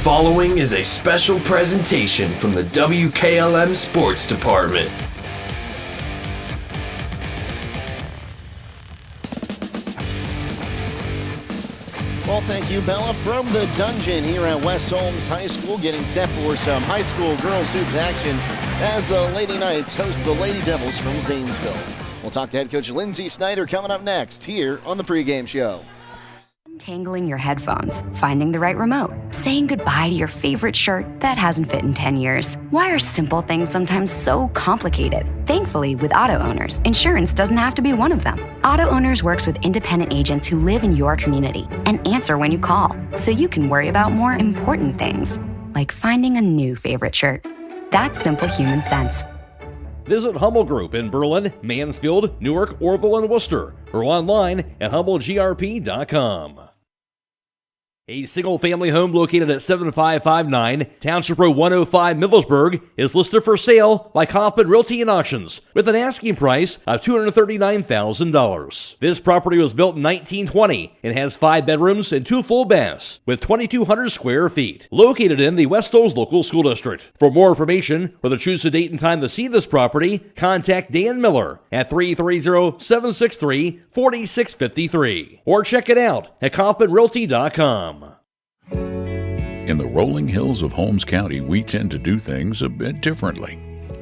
following is a special presentation from the WKLM Sports Department. Well, thank you, Bella, from the dungeon here at West Holmes High School, getting set for some high school girls hoops action as the Lady Knights host the Lady Devils from Zanesville. We'll talk to head coach Lindsay Snyder coming up next here on the pregame show. Untangling your headphones, finding the right remote, saying goodbye to your favorite shirt that hasn't fit in 10 years. Why are simple things sometimes so complicated? Thankfully, with auto owners, insurance doesn't have to be one of them. Auto Owners works with independent agents who live in your community and answer when you call, so you can worry about more important things, like finding a new favorite shirt. That's simple human sense. Visit Hummel Group in Berlin, Mansfield, Newark, Orville, and Worcester, or online at HummelGRP.com. A single-family home located at 7559 Township Road 105, Millersburg, is listed for sale by Kaufman Realty and Auctions with an asking price of $239,000. This property was built in 1920 and has 5 bedrooms and 2 full baths with 2,200 square feet. Located in the West Holmes Local School District. For more information or to choose a date and time to see this property, contact Dan Mellor at 330-763-4653 or check it out at KaufmanRealty.com. In the rolling hills of Holmes County, we tend to do things a bit differently.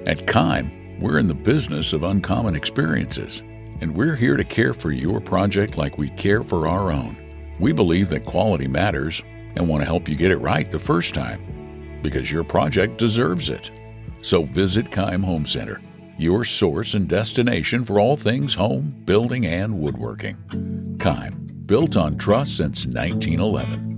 At Kime, we're in the business of uncommon experiences, and we're here to care for your project like we care for our own. We believe that quality matters and want to help you get it right the first time, because your project deserves it. So visit Kime Home Center, your source and destination for all things home, building, and woodworking. Kime, built on trust since 1911.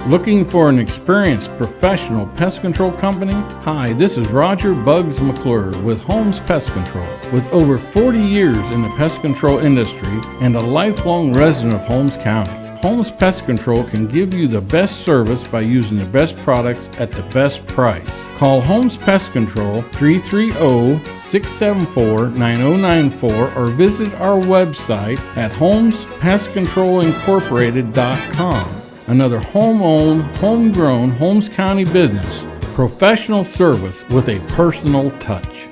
Looking for an experienced professional pest control company? Hi, this is Roger Bugs McClure with Holmes Pest Control. With over 40 years in the pest control industry and a lifelong resident of Holmes County, Holmes Pest Control can give you the best service by using the best products at the best price. Call Holmes Pest Control 330-674-9094 or visit our website at HolmesPestControlIncorporated.com. Another home-owned, homegrown Holmes County business. Professional service with a personal touch.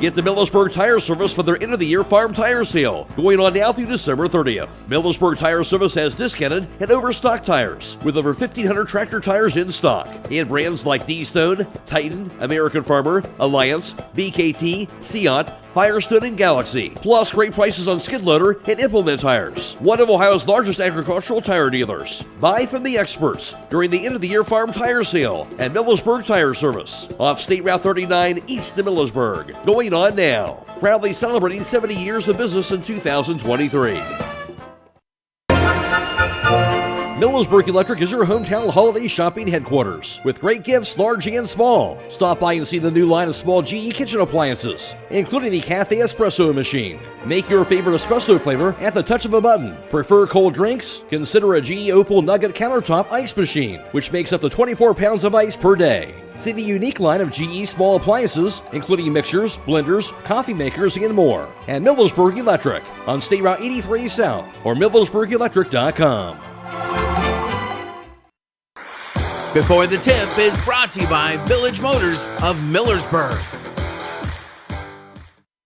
Get the Millersburg Tire Service for their end-of-the-year farm tire sale, going on now through December 30th. Millersburg Tire Service has discounted and overstocked tires, with over 1,500 tractor tires in stock, and brands like D-Stone, Titan, American Farmer, Alliance, BKT, Scot, Firestone, and Galaxy. Plus great prices on skid loader and implement tires. One of Ohio's largest agricultural tire dealers. Buy from the experts during the end-of-the-year farm tire sale at Millersburg Tire Service, off State Route 39 east of Millersburg. Going on now. Proudly celebrating 70 years of business in 2023. Millersburg Electric is your hometown holiday shopping headquarters with great gifts, large and small. Stop by and see the new line of small GE kitchen appliances, including the Cafe Espresso machine. Make your favorite espresso flavor at the touch of a button. Prefer cold drinks? Consider a GE Opal Nugget countertop ice machine, which makes up to 24 pounds of ice per day. See the unique line of GE small appliances, including mixers, blenders, coffee makers, and more at Millersburg Electric on State Route 83 South or MillersburgElectric.com. Before the Tip is brought to you by Village Motors of Millersburg.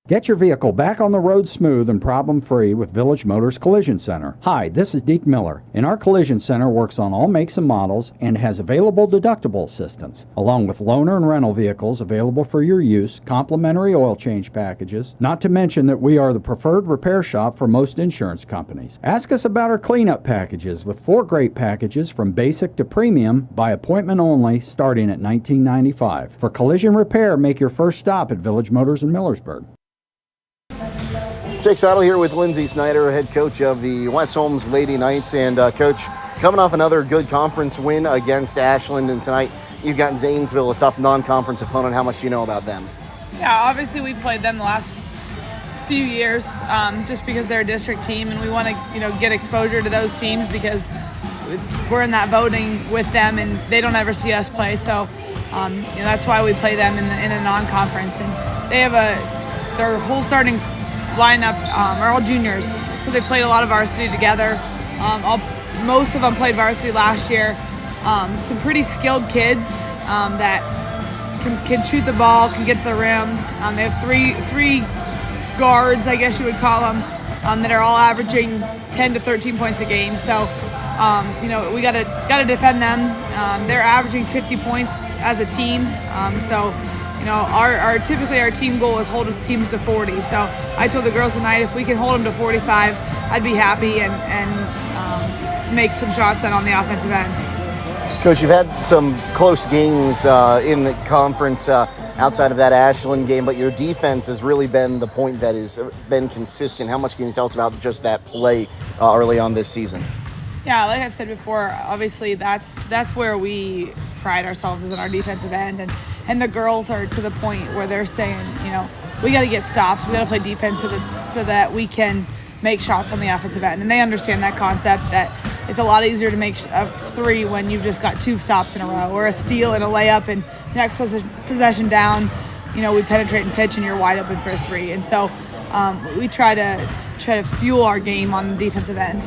Get your vehicle back on the road smooth and problem-free with Village Motors Collision Center. Hi, this is Deke Miller, and our Collision Center works on all makes and models and has available deductible assistance, along with loaner and rental vehicles available for your use, complimentary oil change packages, not to mention that we are the preferred repair shop for most insurance companies. Ask us about our cleanup packages with 4 great packages from basic to premium by appointment only starting at $19.95. For collision repair, make your first stop at Village Motors in Millersburg. Jake Sidle here with Lindsay Snyder, head coach of the West Holmes Lady Knights. And Coach, coming off another good conference win against Ashland, and tonight you've got Zanesville, a tough non-conference opponent. How much do you know about them? Yeah, obviously we played them the last few years just because they're a district team, and we want to get exposure to those teams because we're in that voting with them, and they don't ever see us play. So that's why we play them in a non-conference. And they have their whole starting lineup are all juniors, so they played a lot of varsity together. Most of them played varsity last year. Some pretty skilled kids that can shoot the ball, can get to the rim. They have three guards, I guess you would call them, that are all averaging 10 to 13 points a game. So, we gotta defend them. They're averaging 50 points as a team. Typically our team goal is hold teams to 40. So I told the girls tonight if we can hold them to 45, I'd be happy and make some shots then on the offensive end. Coach, you've had some close games in the conference outside of that Ashland game, but your defense has really been the point that has been consistent. How much can you tell us about just that play early on this season? Yeah, like I've said before, obviously that's where we pride ourselves is in our defensive end, and the girls are to the point where they're saying, we got to get stops, we got to play defense so that we can make shots on the offensive end, and they understand that concept that it's a lot easier to make a three when you've just got two stops in a row, or a steal and a layup, and next possession down, we penetrate and pitch, and you're wide open for a three, and so we try to fuel our game on the defensive end.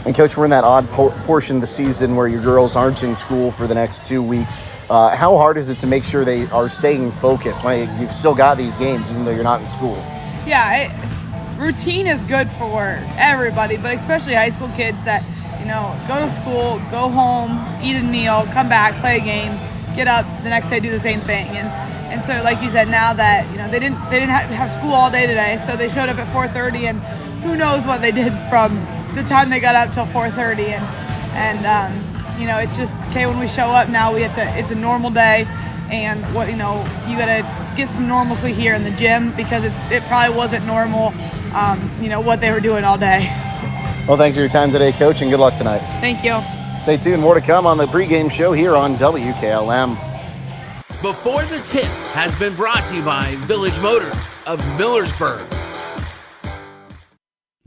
And Coach, we're in that odd portion of the season where your girls aren't in school for the next 2 weeks. How hard is it to make sure they are staying focused when you've still got these games even though you're not in school? Yeah, routine is good for everybody, but especially high school kids that, go to school, go home, eat a meal, come back, play a game, get up the next day, do the same thing. And so, like you said, now that, they didn't have school all day today, so they showed up at 4:30, and who knows what they did from the time they got up till 4:30, and it's just okay when we show up now. It's a normal day, and you gotta get some normalcy here in the gym because it probably wasn't normal, what they were doing all day. Well, thanks for your time today, Coach, and good luck tonight. Thank you. Stay tuned. More to come on the pregame show here on WKLM. Before the Tip has been brought to you by Village Motors of Millersburg.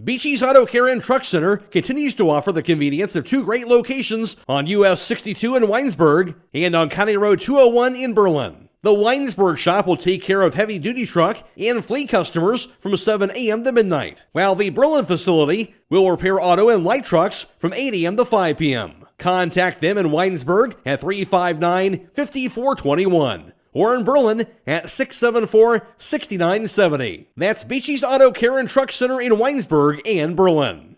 Beachy's Auto Care and Truck Center continues to offer the convenience of two great locations on US 62 in Weinsberg and on County Road 201 in Berlin. The Weinsberg shop will take care of heavy-duty truck and fleet customers from 7 a.m. to midnight, while the Berlin facility will repair auto and light trucks from 8 a.m. to 5 p.m. Contact them in Weinsberg at 359-5421. Or in Berlin at 674-6970. That's Beachy's Auto Care and Truck Center in Weinsberg and Berlin.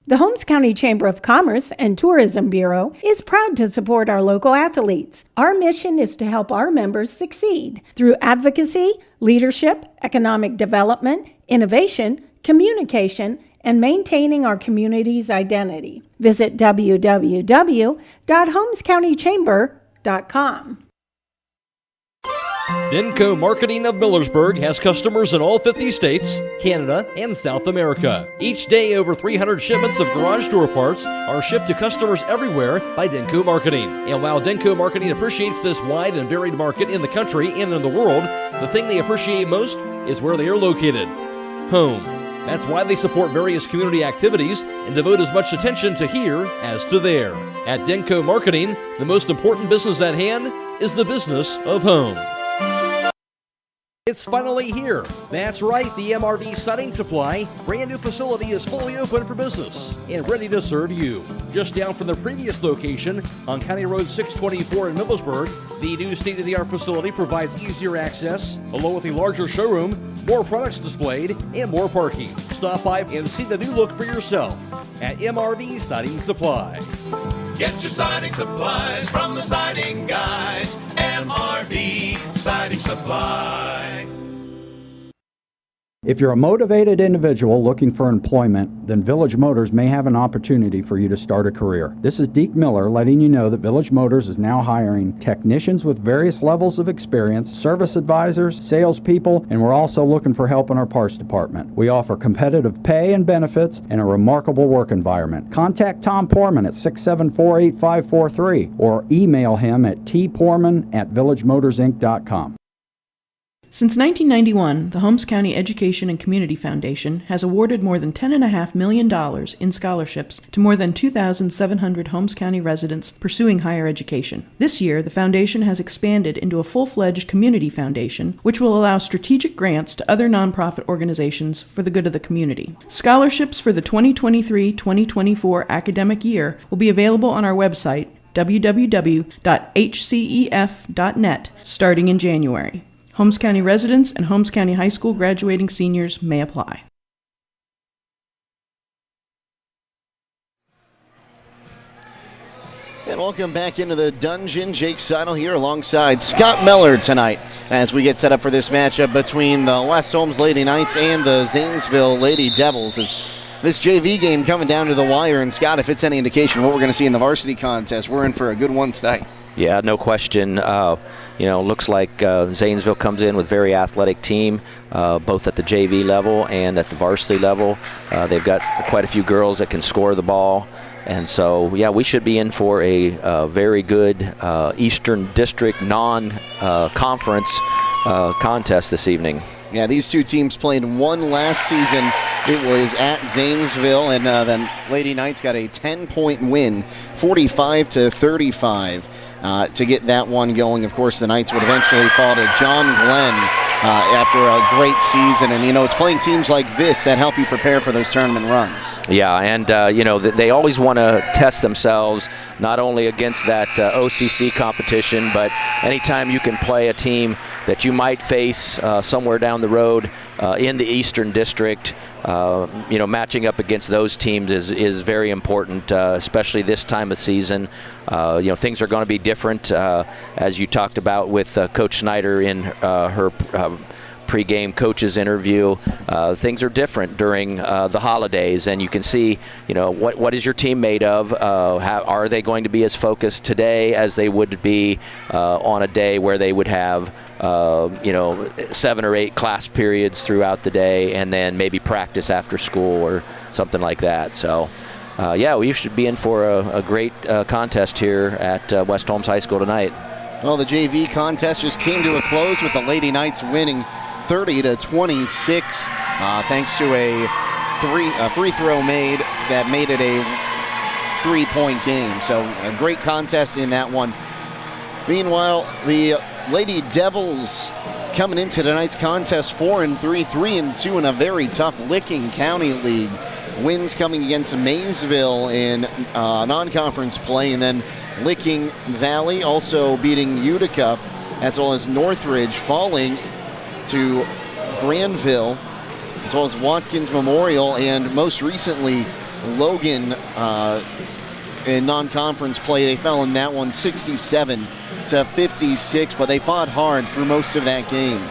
The Holmes County Chamber of Commerce and Tourism Bureau is proud to support our local athletes. Our mission is to help our members succeed through advocacy, leadership, economic development, innovation, communication, and maintaining our community's identity. Visit www.holmescountychamber.com. Denko Marketing of Millersburg has customers in all 50 states, Canada, and South America. Each day, over 300 shipments of garage door parts are shipped to customers everywhere by Denko Marketing. And while Denko Marketing appreciates this wide and varied market in the country and in the world, the thing they appreciate most is where they are located: home. That's why they support various community activities and devote as much attention to here as to there. At Denko Marketing, the most important business at hand is the business of home. It's finally here. That's right, the MRV Siding Supply brand new facility is fully open for business and ready to serve you. Just down from the previous location on County Road 624 in Millersburg, the new state-of-the-art facility provides easier access, along with a larger showroom, more products displayed, and more parking. Stop by and see the new look for yourself at MRV Siding Supply. Get your siding supplies from the siding guys. MRV Siding Supply. If you're a motivated individual looking for employment, then Village Motors may have an opportunity for you to start a career. This is Deke Miller letting you know that Village Motors is now hiring technicians with various levels of experience, service advisors, salespeople, and we're also looking for help in our parts department. We offer competitive pay and benefits and a remarkable work environment. Contact Tom Porman at 674-8543 or email him at tporman@villagemotorsinc.com. Since 1991, the Holmes County Education and Community Foundation has awarded more than $10.5 million in scholarships to more than 2,700 Holmes County residents pursuing higher education. This year, the foundation has expanded into a full-fledged community foundation, which will allow strategic grants to other nonprofit organizations for the good of the community. Scholarships for the 2023-2024 academic year will be available on our website, www.hcef.net, starting in January. Holmes County residents and Holmes County High School graduating seniors may apply. And welcome back into the dungeon. Jake Sidle here alongside Scott Mellor tonight as we get set up for this matchup between the West Holmes Lady Knights and the Zanesville Lady Devils. As this JV game coming down to the wire, and Scott, if it's any indication what we're going to see in the varsity contest, we're in for a good one tonight. Yeah, no question. Looks like Zanesville comes in with a very athletic team, both at the JV level and at the varsity level. They've got quite a few girls that can score the ball. And so, yeah, we should be in for a very good Eastern District non-conference contest this evening. Yeah, these two teams played one last season. It was at Zanesville, and then Lady Knights got a 10-point win, 45-35. To get that one going. Of course, the Knights would eventually fall to John Glenn after a great season. And, it's playing teams like this that help you prepare for those tournament runs. Yeah, and, they always want to test themselves, not only against that OCC competition, but anytime you can play a team that you might face somewhere down the road in the Eastern District, matching up against those teams is very important, especially this time of season. Things are going to be different, as you talked about with Coach Snyder in her pregame coaches interview. Things are different during the holidays, and you can see, what is your team made of? Are they going to be as focused today as they would be on a day where they would have 7 or 8 class periods throughout the day, and then maybe practice after school or something like that. So, we should be in for a great contest here at West Holmes High School tonight. Well, the JV contest just came to a close with the Lady Knights winning 30-26, thanks to a free throw made that made it a 3-point game. So a great contest in that one. Meanwhile, the Lady Devils coming into tonight's contest 4-3, 3-2 in a very tough Licking County League. Wins coming against Maysville in non-conference play, and then Licking Valley also beating Utica, as well as Northridge falling to Granville, as well as Watkins Memorial, and most recently Logan in non-conference play. They fell in that one 67-56, but they fought hard through most of that game.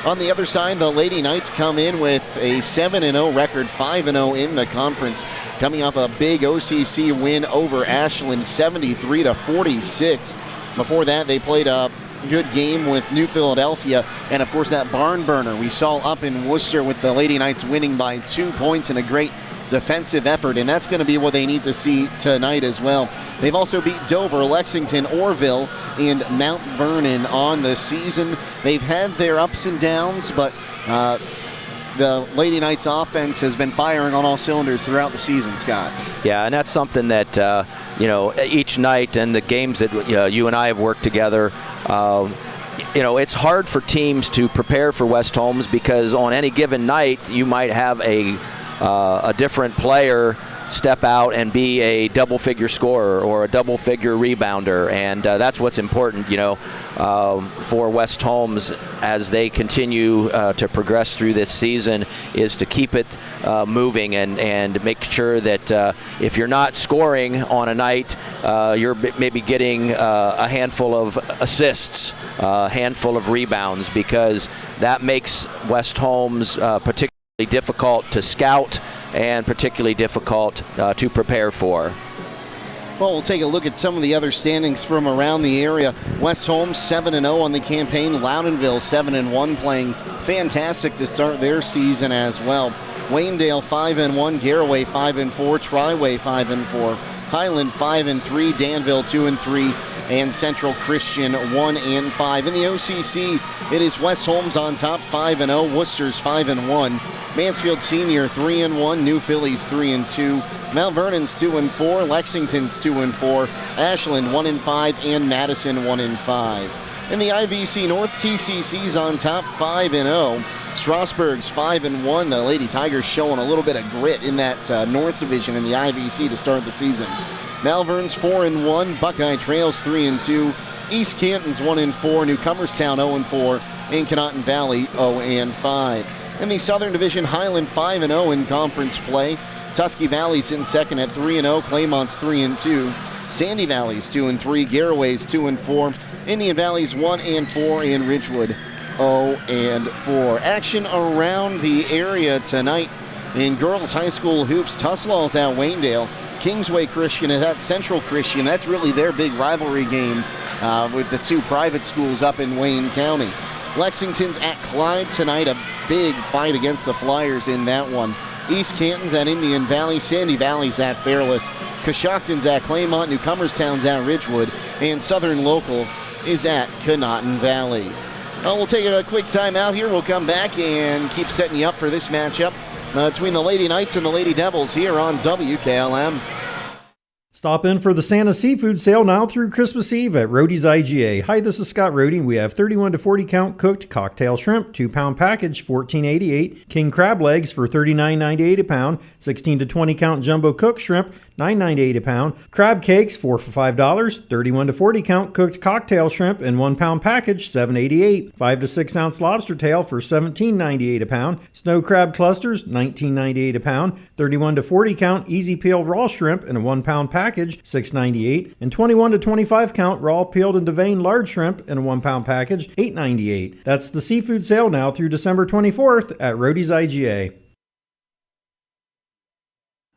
On the other side, the Lady Knights come in with a 7-0 record, 5-0 in the conference, coming off a big OCC win over Ashland, 73-46. Before that, they played a good game with New Philadelphia, and of course that barn burner we saw up in Worcester with the Lady Knights winning by 2 points in a great defensive effort, and that's going to be what they need to see tonight as well. They've also beat Dover, Lexington, Orville, and Mount Vernon on the season. They've had their ups and downs, but the Lady Knights offense has been firing on all cylinders throughout the season, Scott. Yeah, and that's something that, each night and the games that you and I have worked together, it's hard for teams to prepare for West Holmes because on any given night you might have a different player step out and be a double-figure scorer or a double-figure rebounder, and that's what's important, for West Holmes as they continue to progress through this season, is to keep it moving and make sure that if you're not scoring on a night, you're maybe getting a handful of assists, a handful of rebounds, because that makes West Holmes particularly difficult to scout and particularly difficult to prepare for. Well, we'll take a look at some of the other standings from around the area. West Holmes 7-0 on the campaign. Loudonville 7-1, playing fantastic to start their season as well. Waynedale 5-1, Garraway 5-4, Triway 5-4, Highland 5-3, Danville 2-3, and Central Christian 1-5. In the OCC, it is West Holmes on top 5-0, Worcester's 5-1, Mansfield Senior 3-1, New Phillies 3-2, Mount Vernon's 2-4, Lexington's 2-4, Ashland 1-5, and Madison 1-5. In the IVC North, TCC's on top 5-0. Strasburg's 5-1. The Lady Tigers showing a little bit of grit in that North Division in the IVC to start the season. Malvern's 4-1. Buckeye Trails 3-2. East Canton's 1-4. Newcomerstown 0-4. And Conotton Valley 0-5. In the Southern Division, Highland 5-0 in conference play. Tusky Valley's in second at 3-0. Claymont's 3-2. Sandy Valley's 2-3. Garraway's 2-4. Indian Valley's 1-4. And Ridgewood 0-4. Action around the area tonight in girls high school hoops. Tuslaw's at Waynedale. Kingsway Christian is at Central Christian. That's really their big rivalry game with the two private schools up in Wayne County. Lexington's at Clyde tonight. A big fight against the Flyers in that one. East Canton's at Indian Valley. Sandy Valley's at Fairless. Coshocton's at Claymont. Newcomerstown's at Ridgewood. And Southern Local is at Conotton Valley. We'll take a quick time out here. We'll come back and keep setting you up for this matchup between the Lady Knights and the Lady Devils here on WKLM. Stop in for the Santa Seafood Sale now through Christmas Eve at Rody's IGA. Hi, this is Scott Rody. We have 31 to 40 count cooked cocktail shrimp, 2-pound package, $14.88. King crab legs for $39.98 a pound. 16 to 20 count jumbo cooked shrimp, $9.98 a pound. Crab cakes, 4 for $5. 31 to 40 count cooked cocktail shrimp in 1-pound package, $7.88. 5 to 6 ounce lobster tail for $17.98 a pound. Snow crab clusters, $19.98 a pound. 31 to 40 count easy peel raw shrimp in a 1-pound package, $6.98. And 21 to 25 count raw peeled and deveined large shrimp in a 1-pound package, $8.98. That's the seafood sale now through December 24th at Rody's IGA.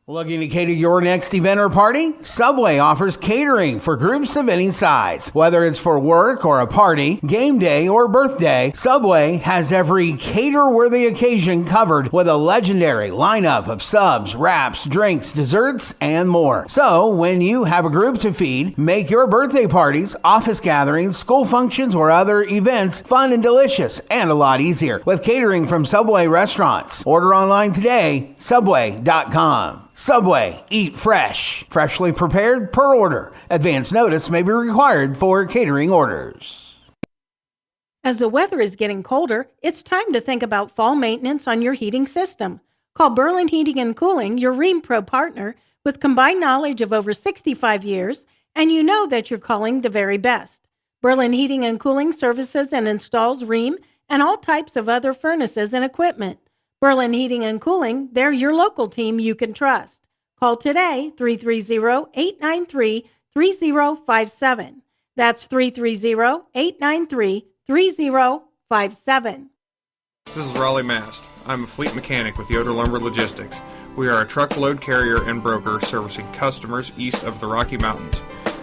Looking to cater your next event or party? Subway offers catering for groups of any size. Whether it's for work or a party, game day or birthday, Subway has every cater-worthy occasion covered with a legendary lineup of subs, wraps, drinks, desserts, and more. So, when you have a group to feed, make your birthday parties, office gatherings, school functions, or other events fun and delicious and a lot easier with catering from Subway restaurants. Order online today, subway.com. Subway, eat fresh. Freshly prepared per order. Advance notice may be required for catering orders. As the weather is getting colder, it's time to think about fall maintenance on your heating system. Call Berlin Heating and Cooling, your Rheem Pro partner, with combined knowledge of over 65 years, and you know that you're calling the very best. Berlin Heating and Cooling services and installs Rheem and all types of other furnaces and equipment. Berlin Heating and Cooling, they're your local team you can trust. Call today, 330-893-3057. That's 330-893-3057. This is Raleigh Mast. I'm a fleet mechanic with Yoder Lumber Logistics. We are a truckload carrier and broker servicing customers east of the Rocky Mountains.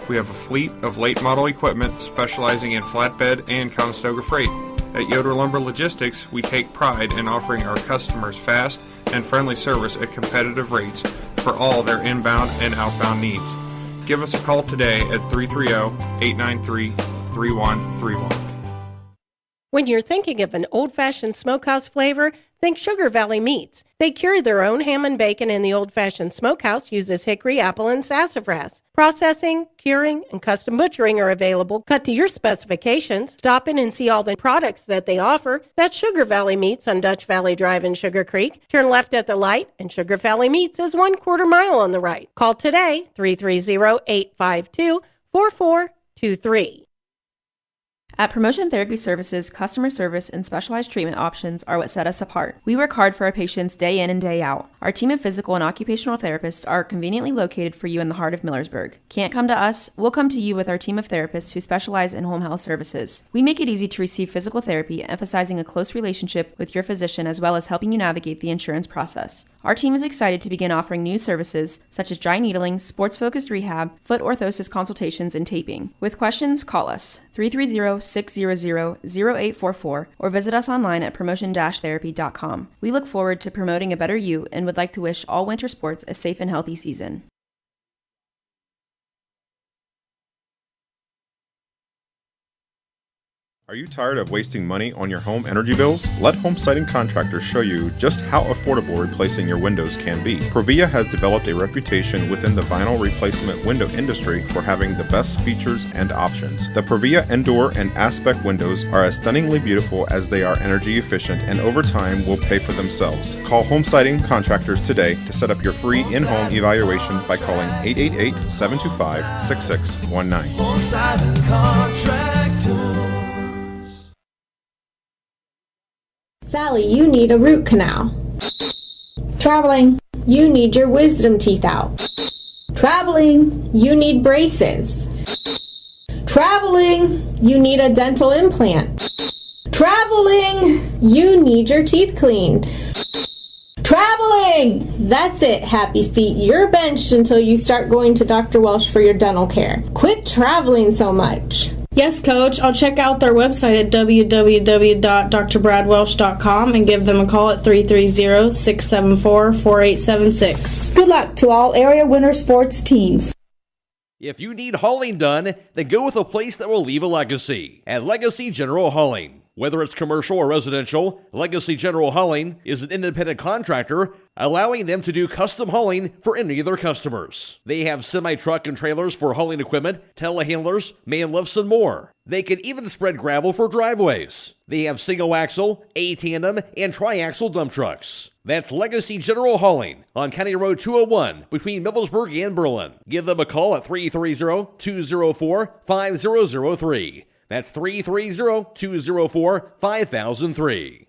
We have a fleet of late model equipment specializing in flatbed and Conestoga freight. At Yoder Lumber Logistics, we take pride in offering our customers fast and friendly service at competitive rates for all their inbound and outbound needs. Give us a call today at 330-893-3131. When you're thinking of an old-fashioned smokehouse flavor, think Sugar Valley Meats. They cure their own ham and bacon, and the old-fashioned smokehouse uses hickory, apple, and sassafras. Processing, curing, and custom butchering are available, cut to your specifications. Stop in and see all the products that they offer. That's Sugar Valley Meats on Dutch Valley Drive in Sugar Creek. Turn left at the light, and Sugar Valley Meats is 1/4 mile on the right. Call today, 330-852-4423. At Promotion Therapy Services, customer service and specialized treatment options are what set us apart. We work hard for our patients day in and day out. Our team of physical and occupational therapists are conveniently located for you in the heart of Millersburg. Can't come to us? We'll come to you with our team of therapists who specialize in home health services. We make it easy to receive physical therapy, emphasizing a close relationship with your physician as well as helping you navigate the insurance process. Our team is excited to begin offering new services such as dry needling, sports-focused rehab, foot orthosis consultations, and taping. With questions, call us 330-600-0844 or visit us online at promotion-therapy.com. We look forward to promoting a better you and would like to wish all winter sports a safe and healthy season. Are you tired of wasting money on your home energy bills? Let Home Siding Contractors show you just how affordable replacing your windows can be. Provia has developed a reputation within the vinyl replacement window industry for having the best features and options. The Provia Endure and Aspect windows are as stunningly beautiful as they are energy efficient, and over time will pay for themselves. Call Home Siding Contractors today to set up your free in-home evaluation by calling 888-725-6619. Home Siding Contractors. Sally, you need a root canal. Traveling, you need your wisdom teeth out. Traveling, you need braces. Traveling, you need a dental implant. Traveling, you need your teeth cleaned. Traveling! That's it, happy feet. You're benched until you start going to Dr. Welsh for your dental care. Quit traveling so much. Yes, Coach. I'll check out their website at www.drbradwelsh.com and give them a call at 330-674-4876. Good luck to all area winter sports teams. If you need hauling done, then go with a place that will leave a legacy. At Legacy General Hauling. Whether it's commercial or residential, Legacy General Hauling is an independent contractor, allowing them to do custom hauling for any of their customers. They have semi-truck and trailers for hauling equipment, telehandlers, man lifts, and more. They can even spread gravel for driveways. They have single-axle, A-tandem, and tri-axle dump trucks. That's Legacy General Hauling on County Road 201 between Millersburg and Berlin. Give them a call at 330-204-5003. That's 330-204-5003.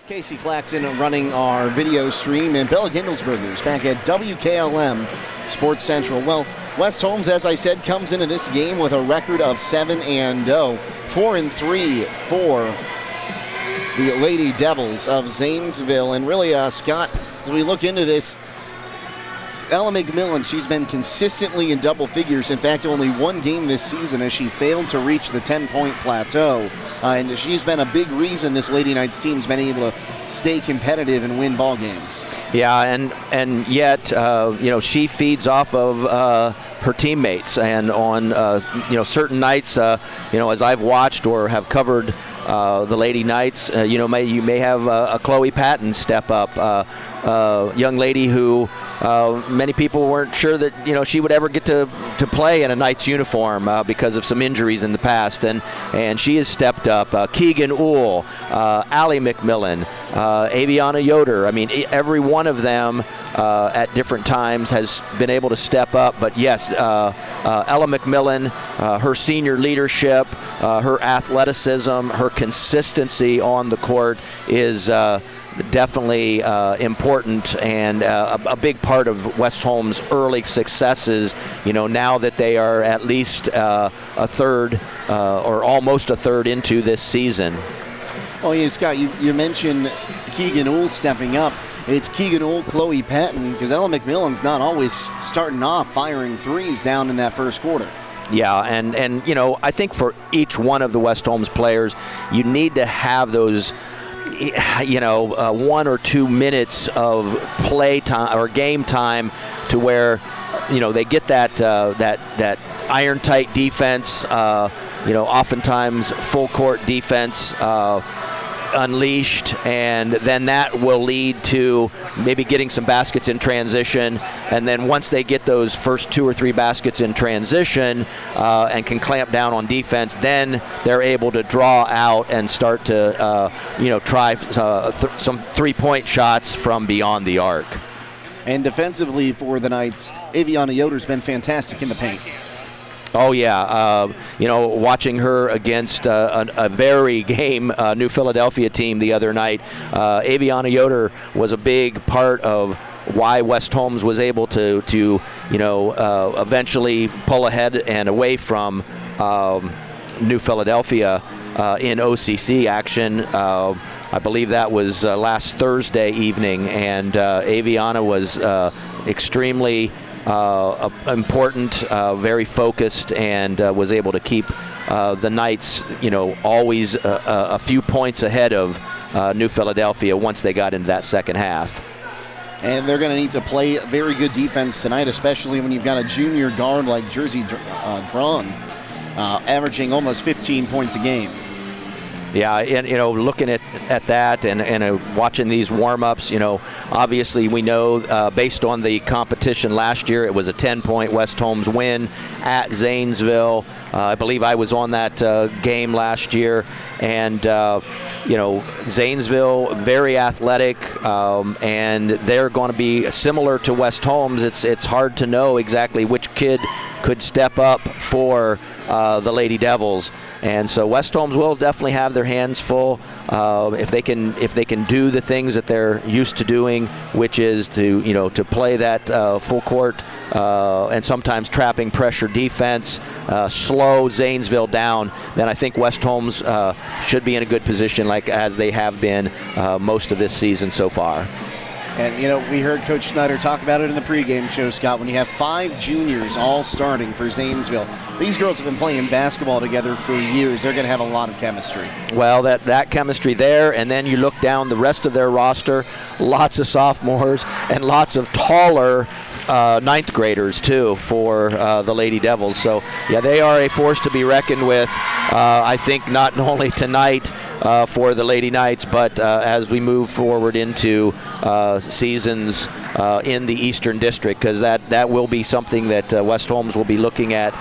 Casey Claxon running our video stream, and Bella Gindelsberg News back at WKLM Sports Central. Well, West Holmes, as I said, comes into this game with a record of 7-0, 4-3 for the Lady Devils of Zanesville. And really, Scott, as we look into this, Ella McMillan, she's been consistently in double figures. In fact, only one game this season as she failed to reach the 10-point plateau. And she's been a big reason this Lady Knights team's been able to stay competitive and win ball games. Yeah, and yet, she feeds off of her teammates. And on, certain nights, as I've watched or have covered the Lady Knights, you may have a Chloe Patton step up, young lady who many people weren't sure that she would ever get to play in a Knights uniform because of some injuries in the past, and she has stepped up. Keegan Uhl, Allie McMillan, Aviana Yoder. I mean, every one of them at different times has been able to step up. But yes, Ella McMillan, her senior leadership, her athleticism, her consistency on the court is definitely important and a big part of West Holmes' early successes, now that they are at least a third or almost a third into this season. Oh, yeah, Scott, you mentioned Keegan Uhl stepping up. It's Keegan Uhl, Chloe Patton, because Ella McMillan's not always starting off firing threes down in that first quarter. Yeah, and I think for each one of the West Holmes players, you need to have those 1 or 2 minutes of play time or game time to where they get that iron tight defense, oftentimes full court defense unleashed, and then that will lead to maybe getting some baskets in transition, and then once they get those first 2 or 3 baskets in transition and can clamp down on defense, then they're able to draw out and start to try some three-point shots from beyond the arc. And defensively for the Knights, Aviana Yoder's been fantastic in the paint. Oh, yeah. Watching her against a very game New Philadelphia team the other night, Aviana Yoder was a big part of why West Holmes was able to eventually pull ahead and away from New Philadelphia in OCC action. I believe that was last Thursday evening, and Aviana was extremely important, very focused, and was able to keep the Knights, always a few points ahead of New Philadelphia once they got into that second half. And they're going to need to play very good defense tonight, especially when you've got a junior guard like Jersey Drawn averaging almost 15 points a game. Yeah, and looking at that and watching these warm-ups, obviously we know based on the competition last year, it was a 10-point West Holmes win at Zanesville. I believe I was on that game last year, and Zanesville, very athletic, and they're going to be similar to West Holmes. It's hard to know exactly which kid could step up for the Lady Devils. And so West Holmes will definitely have their hands full if they can do the things that they're used to doing, which is to play that full court and sometimes trapping pressure defense, slow Zanesville down. Then I think West Holmes should be in a good position, like as they have been most of this season so far. And, we heard Coach Snyder talk about it in the pregame show, Scott, when you have 5 juniors all starting for Zanesville. These girls have been playing basketball together for years. They're going to have a lot of chemistry. Well, that chemistry there, and then you look down the rest of their roster, lots of sophomores and lots of taller ninth graders, too, for the Lady Devils. So, yeah, they are a force to be reckoned with, I think, not only tonight for the Lady Knights, but as we move forward into seasons in the Eastern District, because that will be something that West Holmes will be looking at,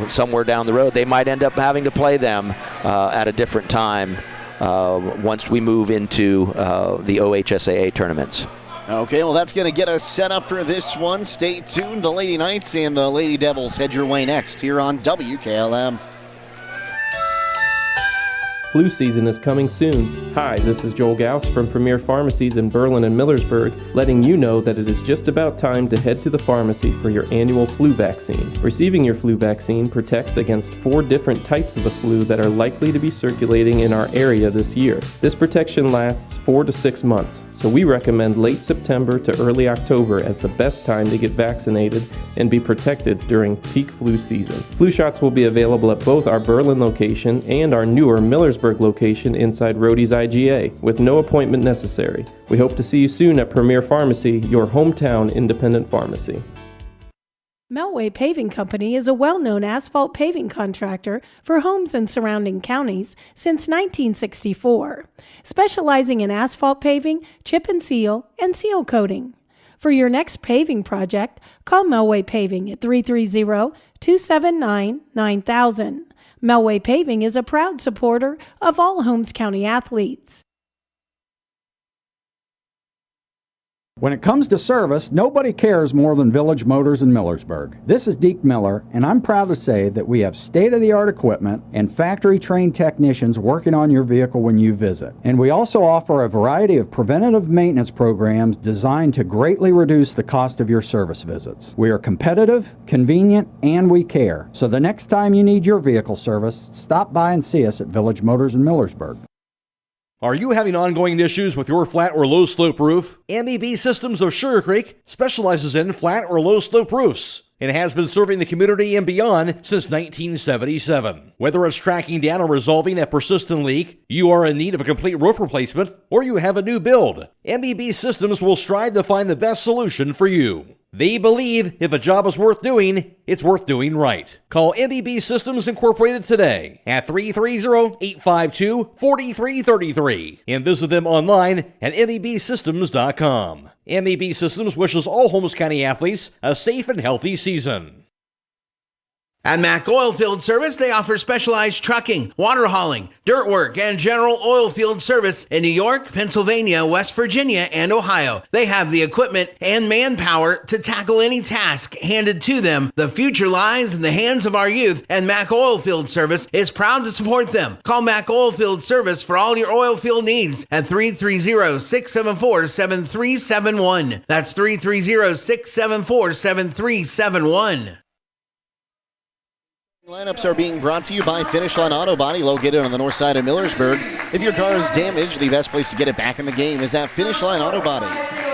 somewhere down the road. They might end up having to play them at a different time once we move into the OHSAA tournaments. Okay, well, that's going to get us set up for this one. Stay tuned. The Lady Knights and the Lady Devils head your way next here on WKLM. Flu season is coming soon. Hi, this is Joel Gauss from Premier Pharmacies in Berlin and Millersburg, letting you know that it is just about time to head to the pharmacy for your annual flu vaccine. Receiving your flu vaccine protects against 4 different types of the flu that are likely to be circulating in our area this year. This protection lasts 4 to 6 months, so we recommend late September to early October as the best time to get vaccinated and be protected during peak flu season. Flu shots will be available at both our Berlin location and our newer Millersburg location inside Rhodey's IGA, with no appointment necessary. We hope to see you soon at Premier Pharmacy, your hometown independent pharmacy. Melway Paving Company is a well-known asphalt paving contractor for homes in surrounding counties since 1964, specializing in asphalt paving, chip and seal coating. For your next paving project, call Melway Paving at 330-279-9000. Melway Paving is a proud supporter of all Holmes County athletes. When it comes to service, nobody cares more than Village Motors in Millersburg. This is Deke Miller, and I'm proud to say that we have state-of-the-art equipment and factory-trained technicians working on your vehicle when you visit. And we also offer a variety of preventative maintenance programs designed to greatly reduce the cost of your service visits. We are competitive, convenient, and we care. So the next time you need your vehicle service, stop by and see us at Village Motors in Millersburg. Are you having ongoing issues with your flat or low slope roof? MEB Systems of Sugar Creek specializes in flat or low slope roofs and has been serving the community and beyond since 1977. Whether it's tracking down or resolving that persistent leak, you are in need of a complete roof replacement, or you have a new build, MEB Systems will strive to find the best solution for you. They believe if a job is worth doing, it's worth doing right. Call MEB Systems Incorporated today at 330-852-4333 and visit them online at mebsystems.com. MEB Systems wishes all Holmes County athletes a safe and healthy season. At Mack Oilfield Service, they offer specialized trucking, water hauling, dirt work, and general oil field service in New York, Pennsylvania, West Virginia, and Ohio. They have the equipment and manpower to tackle any task handed to them. The future lies in the hands of our youth, and Mack Oilfield Service is proud to support them. Call Mack Oilfield Service for all your oil field needs at 330-674-7371. That's 330-674-7371. Lineups are being brought to you by Finish Line Auto Body, located on the north side of Millersburg. If your car is damaged, the best place to get it back in the game is at Finish Line Auto Body.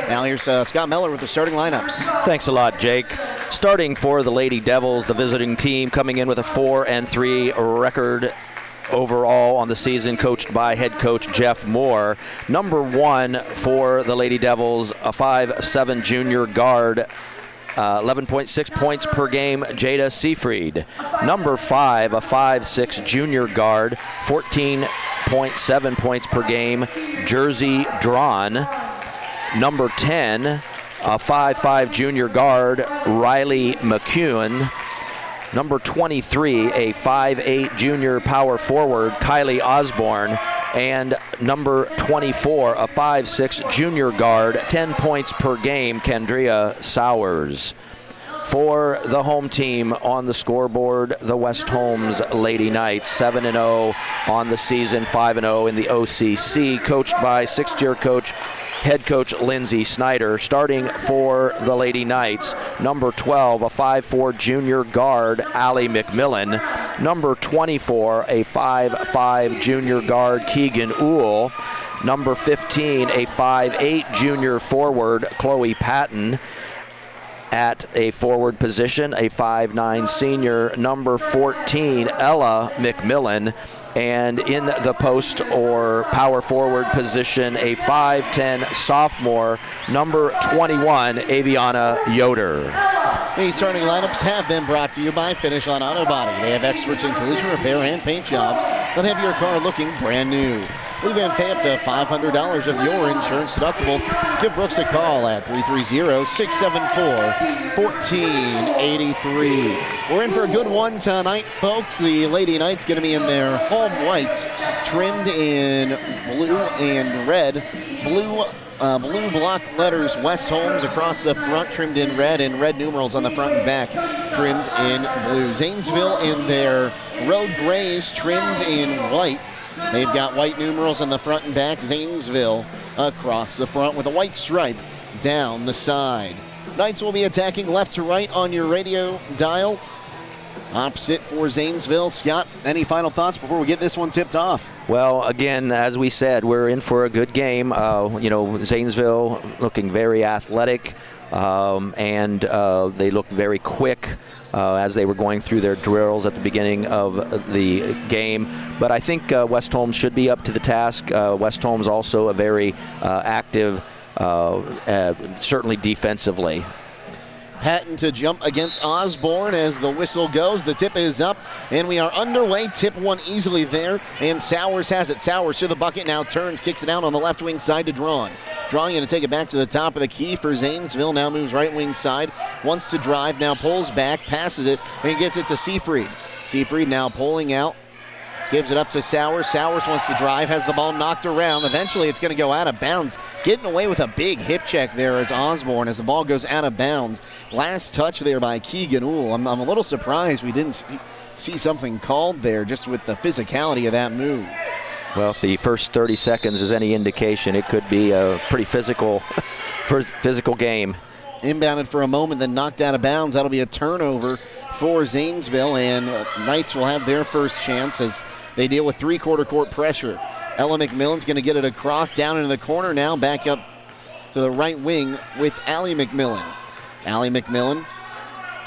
Now here's Scott Mellor with the starting lineups. Thanks a lot, Jake. Starting for the Lady Devils, the visiting team, coming in with a 4-3 record overall on the season, coached by head coach Jeff Moore. Number 1 for the Lady Devils, a 5'7" junior guard, 11.6 points per game, Jada Seafried. Number 5, a 5'6" junior guard, 14.7 points per game, Jersey Drawn. Number 10, a 5'5" junior guard, Riley McEwen. Number 23, a 5'8" junior power forward, Kylie Osborne. And number 24, a 5'6" junior guard, 10 points per game, Kendria Sowers. For the home team on the scoreboard, the West Holmes Lady Knights, 7-0 on the season, 5-0 in the OCC, coached by sixth-year head coach Lindsey Snyder. Starting for the Lady Knights, number 12, a 5'4" junior guard, Allie McMillan. Number 24, a 5'5" junior guard, Keegan Uhl. Number 15, a 5'8" junior forward, Chloe Patton. At a forward position, a 5'9" senior, number 14, Ella McMillan. And in the post or power forward position, a 5'10" sophomore, number 21, Aviana Yoder. These starting lineups have been brought to you by Finish Line Auto Body. They have experts in collision repair and paint jobs that have your car looking brand new. Leave and pay up to $500 of your insurance deductible. Give Brooks a call at 330-674-1483. We're in for a good one tonight, folks. The Lady Knights going to be in their home whites, trimmed in blue and red. Blue block letters, West Holmes across the front, trimmed in red, and red numerals on the front and back, trimmed in blue. Zanesville in their road grays, trimmed in white. They've got white numerals on the front and back. Zanesville across the front with a white stripe down the side. Knights will be attacking left to right on your radio dial. Opposite for Zanesville. Scott, any final thoughts before we get this one tipped off? Well, again, as we said, we're in for a good game. Zanesville looking very athletic, and they look very quick. As they were going through their drills at the beginning of the game. But I think West Holmes should be up to the task. West Holmes also a very active, certainly defensively. Patton to jump against Osborne as the whistle goes. The tip is up, and we are underway. Tip one easily there, and Sowers has it. Sowers to the bucket, now turns, kicks it out on the left wing side to Drawn. Drawn going to take it back to the top of the key for Zanesville. Now moves right wing side, wants to drive, now pulls back, passes it, and gets it to Seafried. Seafried now pulling out. Gives it up to Sowers. Sowers wants to drive, has the ball knocked around. Eventually, it's going to go out of bounds. Getting away with a big hip check there is Osborne as the ball goes out of bounds. Last touch there by Keegan Uhl. I'm a little surprised we didn't see something called there just with the physicality of that move. Well, if the first 30 seconds is any indication, it could be a pretty physical game. Inbounded for a moment, then knocked out of bounds. That'll be a turnover for Zanesville, and Knights will have their first chance as they deal with three-quarter court pressure. Ella McMillan's going to get it across, down into the corner now, back up to the right wing with Allie McMillan. Allie McMillan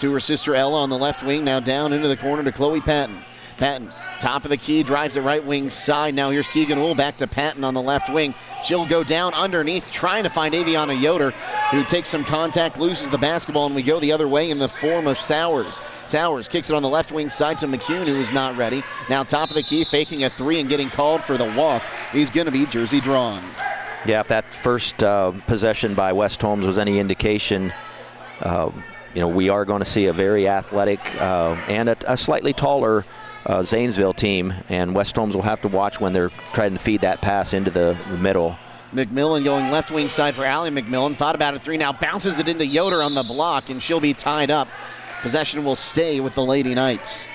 to her sister Ella on the left wing, now down into the corner to Chloe Patton. Patton, top of the key, drives the right wing side. Now here's Keegan Uhl back to Patton on the left wing. She'll go down underneath, trying to find Aviana Yoder, who takes some contact, loses the basketball, and we go the other way in the form of Sowers. Sowers kicks it on the left wing side to McCune, who is not ready. Now top of the key, faking a three and getting called for the walk. He's going to be jersey drawn. Yeah, if that first possession by West Holmes was any indication, we are going to see a very athletic and a slightly taller Zanesville team, and West Holmes will have to watch when they're trying to feed that pass into the middle. McMillan going left wing side for Allie McMillan. Thought about a three, now bounces it into Yoder on the block, and she'll be tied up. Possession will stay with the Lady Knights.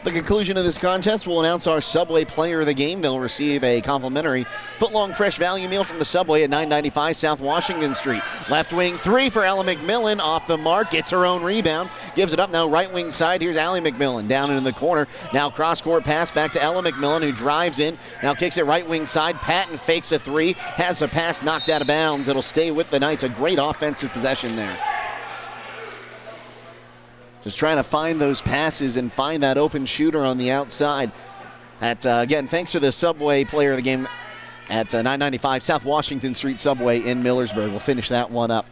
The conclusion of this contest will announce our Subway player of the game. They'll receive a complimentary foot-long fresh value meal from the Subway at 995 South Washington Street. Left wing three for Ella McMillan, off the mark, gets her own rebound, gives it up now right wing side. Here's Allie McMillan down in the corner. Now cross-court pass back to Ella McMillan, who drives in, now kicks it right wing side. Patton fakes a three, has the pass knocked out of bounds. It'll stay with the Knights. A great offensive possession there. Just trying to find those passes and find that open shooter on the outside. Again, thanks to the Subway player of the game at 995 South Washington Street Subway in Millersburg. We'll finish that one up.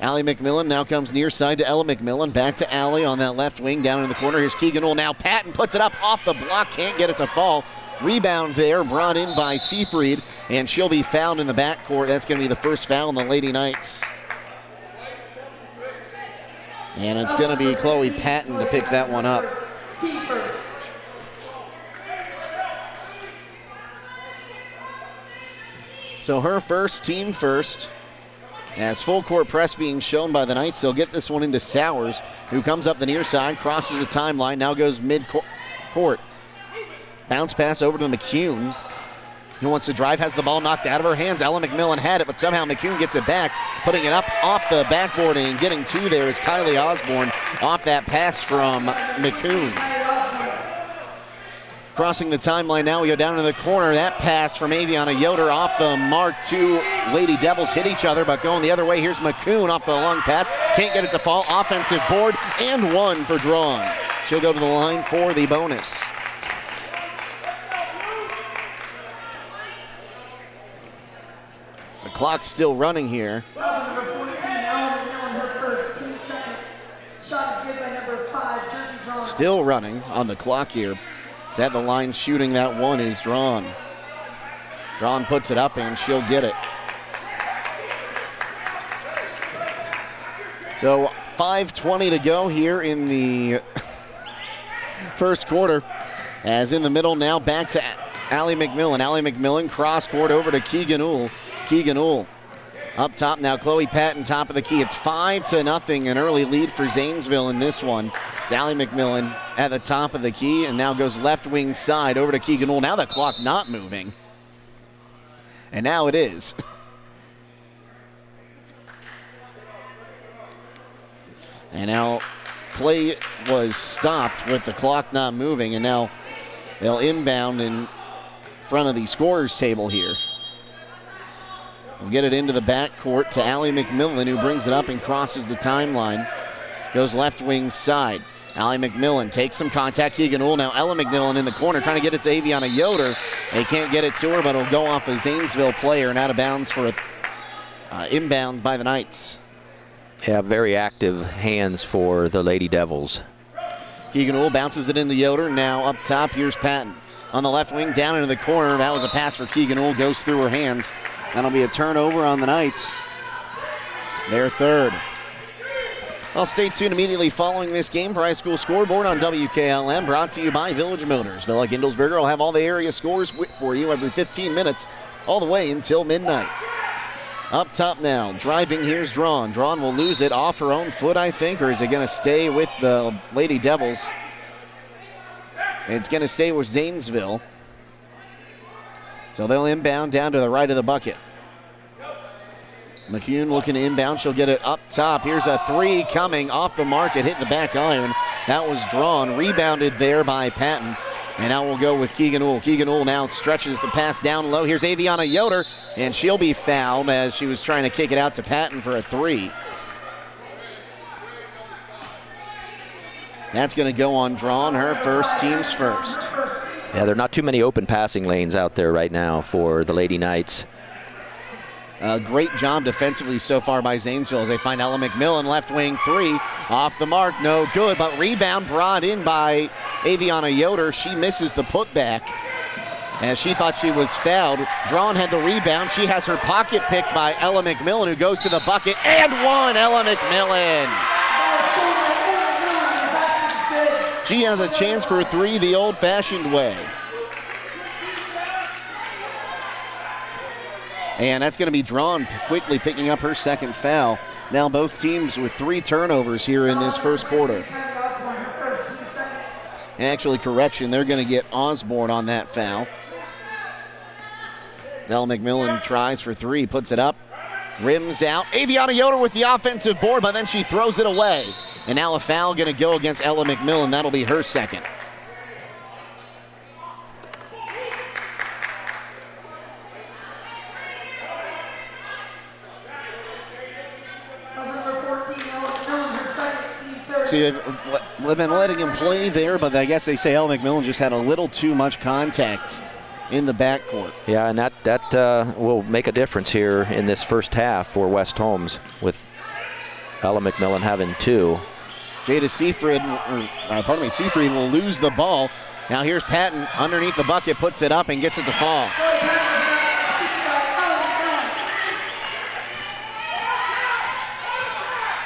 Allie McMillan now comes near side to Ella McMillan. Back to Allie on that left wing, down in the corner. Here's Keegan Ull. Now Patton puts it up off the block, can't get it to fall. Rebound there, brought in by Seafried, and she'll be fouled in the backcourt. That's going to be the first foul on the Lady Knights. And it's going to be Chloe Patton to pick that one up. So her first, team first. As full court press being shown by the Knights, they'll get this one into Sowers, who comes up the near side, crosses the timeline, now goes mid-court. Bounce pass over to McCune, who wants to drive, has the ball knocked out of her hands. Ella McMillan had it, but somehow McCune gets it back, putting it up off the backboard, and getting two there is Kylie Osborne off that pass from McCune. Crossing the timeline now, we go down to the corner. That pass from Aviana Yoder off the mark. Two Lady Devils hit each other, but going the other way. Here's McCune off the long pass. Can't get it to fall. Offensive board and one for Drawn. She'll go to the line for the bonus. The clock's still running here. Number 14, Ella McMillan, her first, team second. Shot is good by number 5, Jersey Drawn. Still running on the clock here. It's at the line shooting. That one is Drawn. Drawn puts it up and she'll get it. So 5:20 to go here in the first quarter. As in the middle now, back to Allie McMillan. Allie McMillan cross court over to Keegan Ull. Keegan Ull up top now. Chloe Patton top of the key. It's 5-0, an early lead for Zanesville in this one. It's Allie McMillan at the top of the key and now goes left wing side over to Keegan Ull. Now the clock not moving. And now it is. And now play was stopped with the clock not moving, and now they'll inbound in front of the scorer's table here. We'll get it into the backcourt to Allie McMillan, who brings it up and crosses the timeline. Goes left wing side. Allie McMillan takes some contact. Keegan Ull now. Ella McMillan in the corner trying to get it to Aviana Yoder. They can't get it to her, but it'll go off a Zanesville player and out of bounds for a inbound by the Knights. Yeah, very active hands for the Lady Devils. Keegan Ull bounces it in the Yoder. Now up top, here's Patton. On the left wing, down into the corner. That was a pass for Keegan Ull. Goes through her hands. That'll be a turnover on the Knights. Their third. Well, stay tuned immediately following this game for High School Scoreboard on WKLM, brought to you by Village Motors. Villa Gindelsberger will have all the area scores for you every 15 minutes, all the way until midnight. Up top now, driving, here's Drawn. Drawn will lose it off her own foot, I think, or is it going to stay with the Lady Devils? It's going to stay with Zanesville. So they'll inbound down to the right of the bucket. McCune looking to inbound. She'll get it up top. Here's a three coming off the mark. It hit the back iron. That was Drawn. Rebounded there by Patton. And now we'll go with Keegan Ull. Keegan Ull now stretches the pass down low. Here's Aviana Yoder, and she'll be fouled as she was trying to kick it out to Patton for a three. That's going to go on Drawn, her first, team's first. Yeah, there are not too many open passing lanes out there right now for the Lady Knights. Great job defensively so far by Zanesville as they find Ella McMillan, left wing three, off the mark, no good, but rebound brought in by Aviana Yoder. She misses the putback as she thought she was fouled. Drawn had the rebound. She has her pocket picked by Ella McMillan, who goes to the bucket and one. Ella McMillan. She has a chance for a three the old-fashioned way. And that's going to be Drawn quickly picking up her second foul. Now both teams with 3 turnovers here in this first quarter. Actually, correction, they're going to get Osborne on that foul. Ella McMillan tries for 3, puts it up, rims out. Aviana Yoder with the offensive board, but then she throws it away. And now a foul going to go against Ella McMillan. That'll be her second. See, they've been letting him play there, but I guess they say Ella McMillan just had a little too much contact in the backcourt. Yeah, and that will make a difference here in this first half for West Holmes with Ella McMillan having 2. Jada Seafried will lose the ball. Now here's Patton underneath the bucket, puts it up and gets it to fall.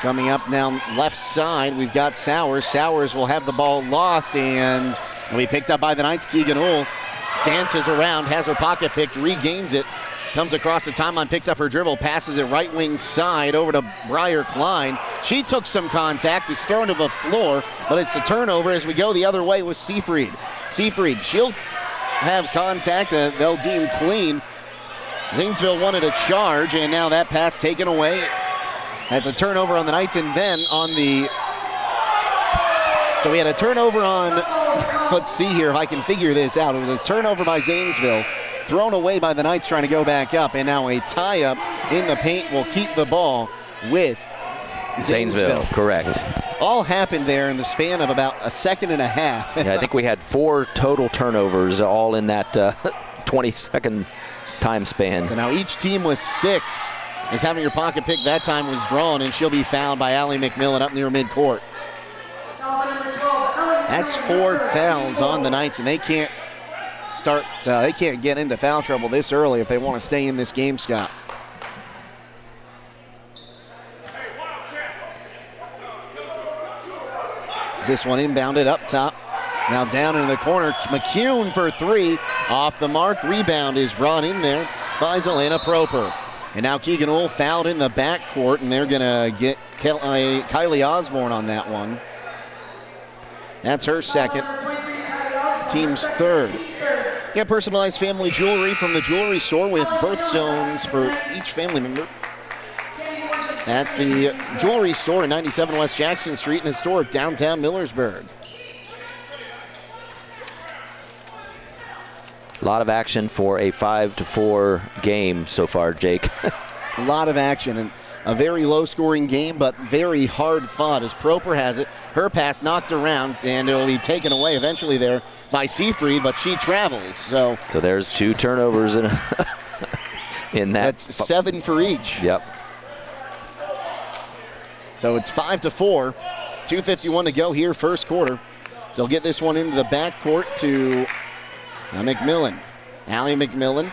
Coming up now left side, we've got Sowers. Sowers will have the ball lost and will be picked up by the Knights. Keegan Uhl dances around, has her pocket picked, regains it, comes across the timeline, picks up her dribble, passes it right wing side over to Briar Klein. She took some contact, is thrown to the floor, but it's a turnover as we go the other way with Seafried. Seafried, she'll have contact, they'll deem clean. Zanesville wanted a charge, and now that pass taken away. That's a turnover on the Knights, and then on the... So we had a turnover on, let's see here if I can figure this out. It was a turnover by Zanesville, thrown away by the Knights trying to go back up, and now a tie-up in the paint will keep the ball with Zanesville. Correct. All happened there in the span of about a second and a half. Yeah, I think we had 4 total turnovers all in that 20-second time span. So now each team with 6 is having her pocket pick. That time was drawn, and she'll be fouled by Allie McMillan up near midcourt. That's 4 fouls on the Knights, and they can't they can't get into foul trouble this early if they want to stay in this game, Scott. This one inbounded up top. Now down in the corner, McCune for 3. Off the mark, rebound is brought in there by Zelena Proper. And now Keegan Uhl fouled in the backcourt, and they're going to get Kylie Osborne on that one. That's her second. Team's third. Get personalized family jewelry from the jewelry store with birthstones for each family member. That's the jewelry store at 97 West Jackson Street in historic downtown Millersburg. A lot of action for a 5-4 game so far, Jake. A lot of action and a very low-scoring game, but very hard fought as Proper has it. Her pass knocked around, and it'll be taken away eventually there by Seafried, but she travels. So there's 2 turnovers in that. That's 7 for each. Yep. So it's 5-4. 2:51 to go here, first quarter. So they'll get this one into the backcourt to McMillan. Allie McMillan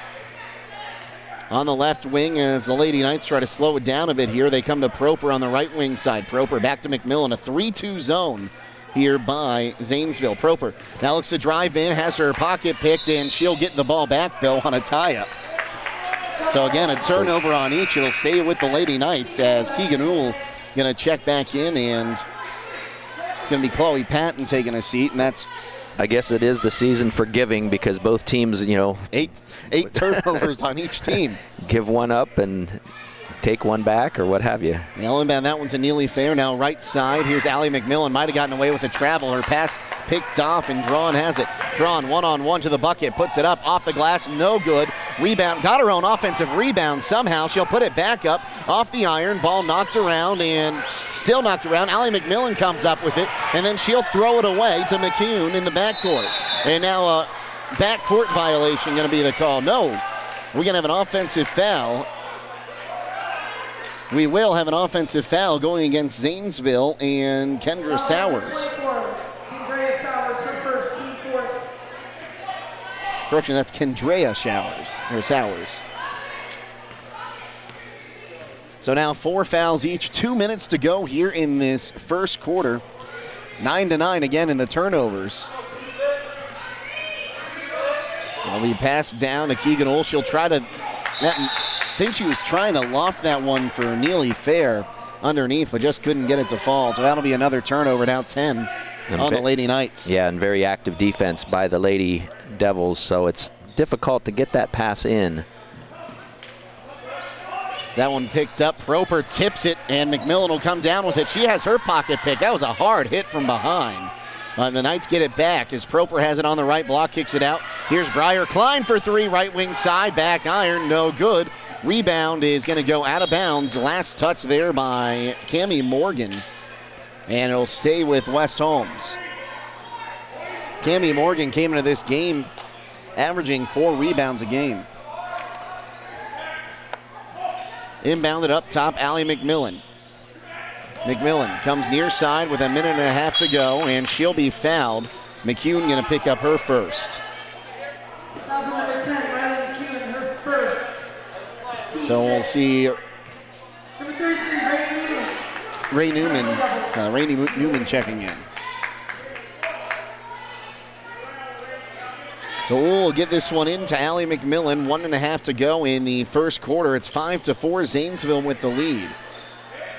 on the left wing as the Lady Knights try to slow it down a bit here. They come to Proper on the right wing side. Proper back to McMillan, a 3-2 zone here by Zanesville. Proper now looks to drive in, has her pocket picked, and she'll get the ball back, though, on a tie-up. So again, a turnover on each. It'll stay with the Lady Knights as Keegan Uhl going to check back in, and it's going to be Chloe Patton taking a seat, and that's... I guess it is the season for giving because both teams, eight turnovers on each team. Give one up and take one back or what have you. They'll inbound that one to Neely Fair. Now right side. Here's Allie McMillan. Might have gotten away with a travel. Her pass picked off, and Drawn has it. Drawn one-on-one to the bucket. Puts it up off the glass. No good. Rebound. Got her own offensive rebound somehow. She'll put it back up off the iron. Ball knocked around and still knocked around. Allie McMillan comes up with it, and then she'll throw it away to McCune in the backcourt. And now a backcourt violation going to be the call. No, we're going to have an offensive foul. We will have an offensive foul going against Zanesville and Kendra Sowers. Correction, that's Kendra Sowers. So now 4 fouls each, 2 minutes to go here in this first quarter. 9-9 again in the turnovers. So it'll be passed down to Keegan Uhl. She'll try to... I think she was trying to loft that one for Neely Fair underneath, but just couldn't get it to fall. So that'll be another turnover, now 10 on the Lady Knights. Yeah, and very active defense by the Lady Devils, so it's difficult to get that pass in. That one picked up. Proper tips it, and McMillan will come down with it. She has her pocket pick. That was a hard hit from behind. The Knights get it back as Proper has it on the right block, kicks it out. Here's Briar Klein for 3, right wing side, back iron, no good. Rebound is going to go out of bounds. Last touch there by Cammie Morgan, and it'll stay with West Holmes. Cammie Morgan came into this game averaging 4 rebounds a game. Inbounded up top, Allie McMillan. McMillan comes near side with a minute and a half to go, and she'll be fouled. McCune going to pick up her first. Foul number 10, Riley McCune, her first. So we'll see Number 33, Ray Newman. Ray Newman checking in. So we'll get this one into Allie McMillan. 1.5 to go in the first quarter. It's 5-4, Zanesville with the lead.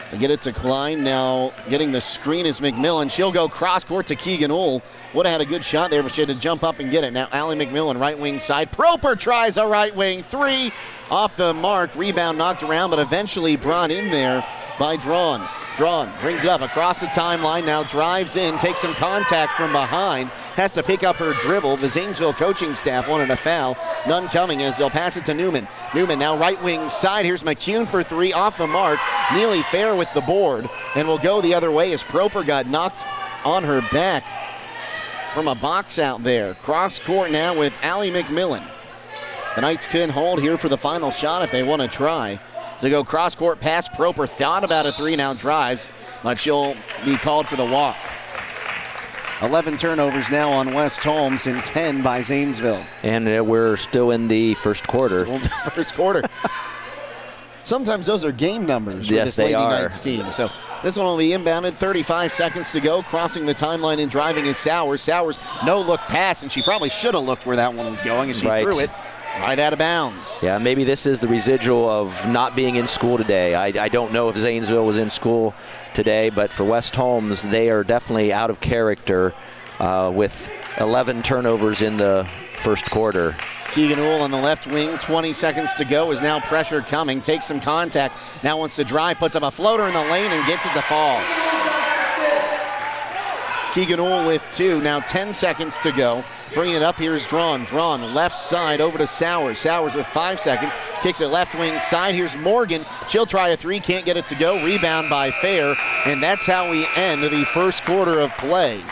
So get it to Klein. Now getting the screen is McMillan. She'll go cross court to Keegan Ull. Would have had a good shot there, but she had to jump up and get it. Now Allie McMillan, right wing side. Proper tries a right wing three. Off the mark. Rebound knocked around, but eventually brought in there by Drawn. Drawn brings it up across the timeline, now drives in, takes some contact from behind, has to pick up her dribble. The Zanesville coaching staff wanted a foul. None coming as they'll pass it to Newman. Newman now right wing side. Here's McCune for three, off the mark. Neely Fair with the board, and will go the other way as Proper got knocked on her back from a box out there. Cross court now with Allie McMillan. The Knights can hold here for the final shot if they want to try. So go cross-court pass. Proper thought about a three, now drives, but she'll be called for the walk. 11 turnovers now on West Holmes and 10 by Zanesville. And we're still in the first quarter. Still in the first quarter. Sometimes those are game numbers for this Lady Knights team. So this one will be inbounded. 35 seconds to go. Crossing the timeline and driving is Sowers. Sowers, no-look pass, and she probably should have looked where that one was going, and she threw it right out of bounds. Yeah, maybe this is the residual of not being in school today. I don't know if Zanesville was in school today, but for West Holmes, they are definitely out of character with 11 turnovers in the first quarter. Keegan Ull on the left wing, 20 seconds to go, is now pressure coming, takes some contact, now wants to drive, puts up a floater in the lane and gets it to fall. Keegan Ull with two, now 10 seconds to go. Bringing it up, here's Drawn. Drawn left side over to Sowers. Sowers with 5 seconds, kicks it left wing side. Here's Morgan. She'll try a three, can't get it to go. Rebound by Fair, and that's how we end the first quarter of play.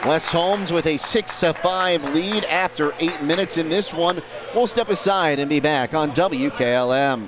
West Holmes with a 6-5 lead after 8 minutes in this one. We'll step aside and be back on WKLM.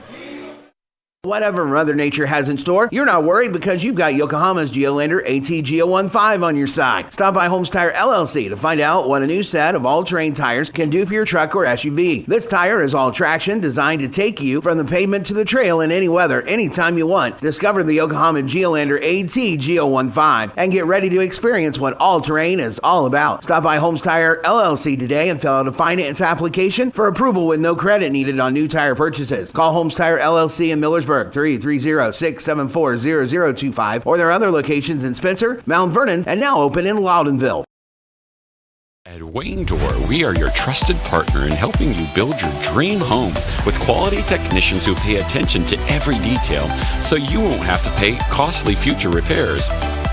Whatever Mother Nature has in store, you're not worried because you've got Yokohama's Geolandar AT-GO15 on your side. Stop by Holmes Tire LLC to find out what a new set of all-terrain tires can do for your truck or SUV. This tire is all traction, designed to take you from the pavement to the trail in any weather, anytime you want. Discover the Yokohama Geolandar AT-GO15 and get ready to experience what all-terrain is all about. Stop by Holmes Tire LLC today and fill out a finance application for approval with no credit needed on new tire purchases. Call Holmes Tire LLC in Millersburg, 330-674-0025, or their other locations in Spencer, Mount Vernon, and now open in Loudonville. At Wayne Door, we are your trusted partner in helping you build your dream home with quality technicians who pay attention to every detail so you won't have to pay costly future repairs.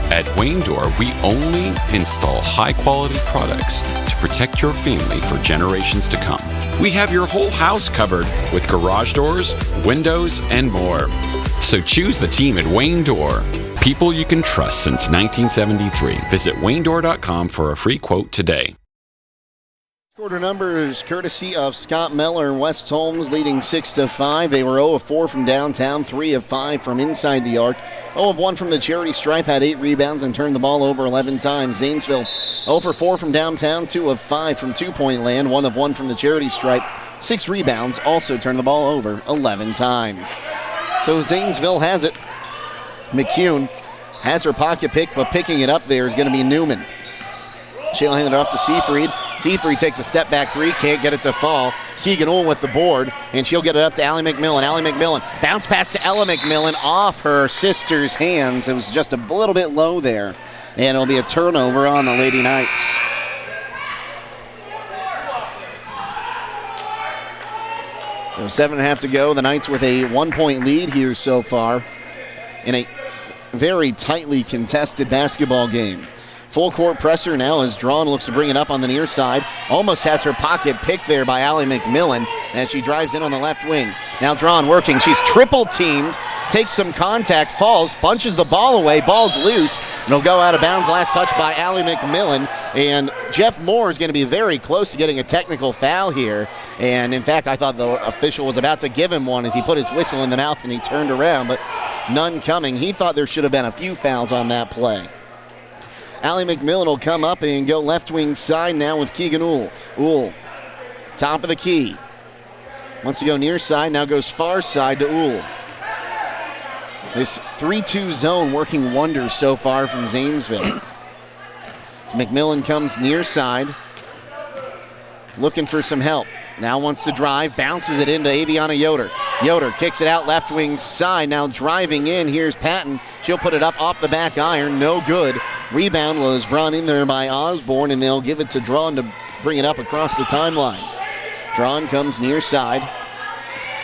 At Wayne Door, we only install high-quality products to protect your family for generations to come. We have your whole house covered with garage doors, windows, and more. So choose the team at Wayne Door. People you can trust since 1973. Visit waynedoor.com for a free quote today. Quarter numbers courtesy of Scott Mellor and West Holmes, leading 6-5. They were 0 of 4 from downtown, 3 of 5 from inside the arc. 0 of 1 from the charity stripe, had 8 rebounds and turned the ball over 11 times. Zanesville 0 for 4 from downtown, 2 of 5 from two-point land, 1 of 1 from the charity stripe, 6 rebounds, also turned the ball over 11 times. So Zanesville has it. McCune has her pocket picked, but picking it up there is going to be Newman. She'll hand it off to Seafried. Seafried takes a step back three, can't get it to fall. Keegan Ull with the board, and she'll get it up to Allie McMillan. Allie McMillan, bounce pass to Ella McMillan off her sister's hands. It was just a little bit low there, and it'll be a turnover on the Lady Knights. So 7.5 to go. The Knights with a 1-point lead here so far in a very tightly contested basketball game. Full court pressure now as Drawn looks to bring it up on the near side. Almost has her pocket picked there by Allie McMillan as she drives in on the left wing. Now Drawn working. She's triple teamed. Takes some contact, falls, punches the ball away. Ball's loose. It'll go out of bounds. Last touch by Allie McMillan. And Jeff Moore is going to be very close to getting a technical foul here. And in fact, I thought the official was about to give him one as he put his whistle in the mouth and he turned around. But None coming. He thought there should have been a few fouls on that play. Allie McMillan will come up and go left wing side now with Keegan Uhl. Uhl, top of the key. Wants to go near side, now goes far side to Uhl. This 3-2 zone working wonders so far from Zanesville. As McMillan comes near side, looking for some help. Now wants to drive, bounces it into Aviana Yoder. Yoder kicks it out left wing side, now driving in. Here's Patton. She'll put it up off the back iron, no good. Rebound was brought in there by Osborne, and they'll give it to Drawn to bring it up across the timeline. Drawn comes near side.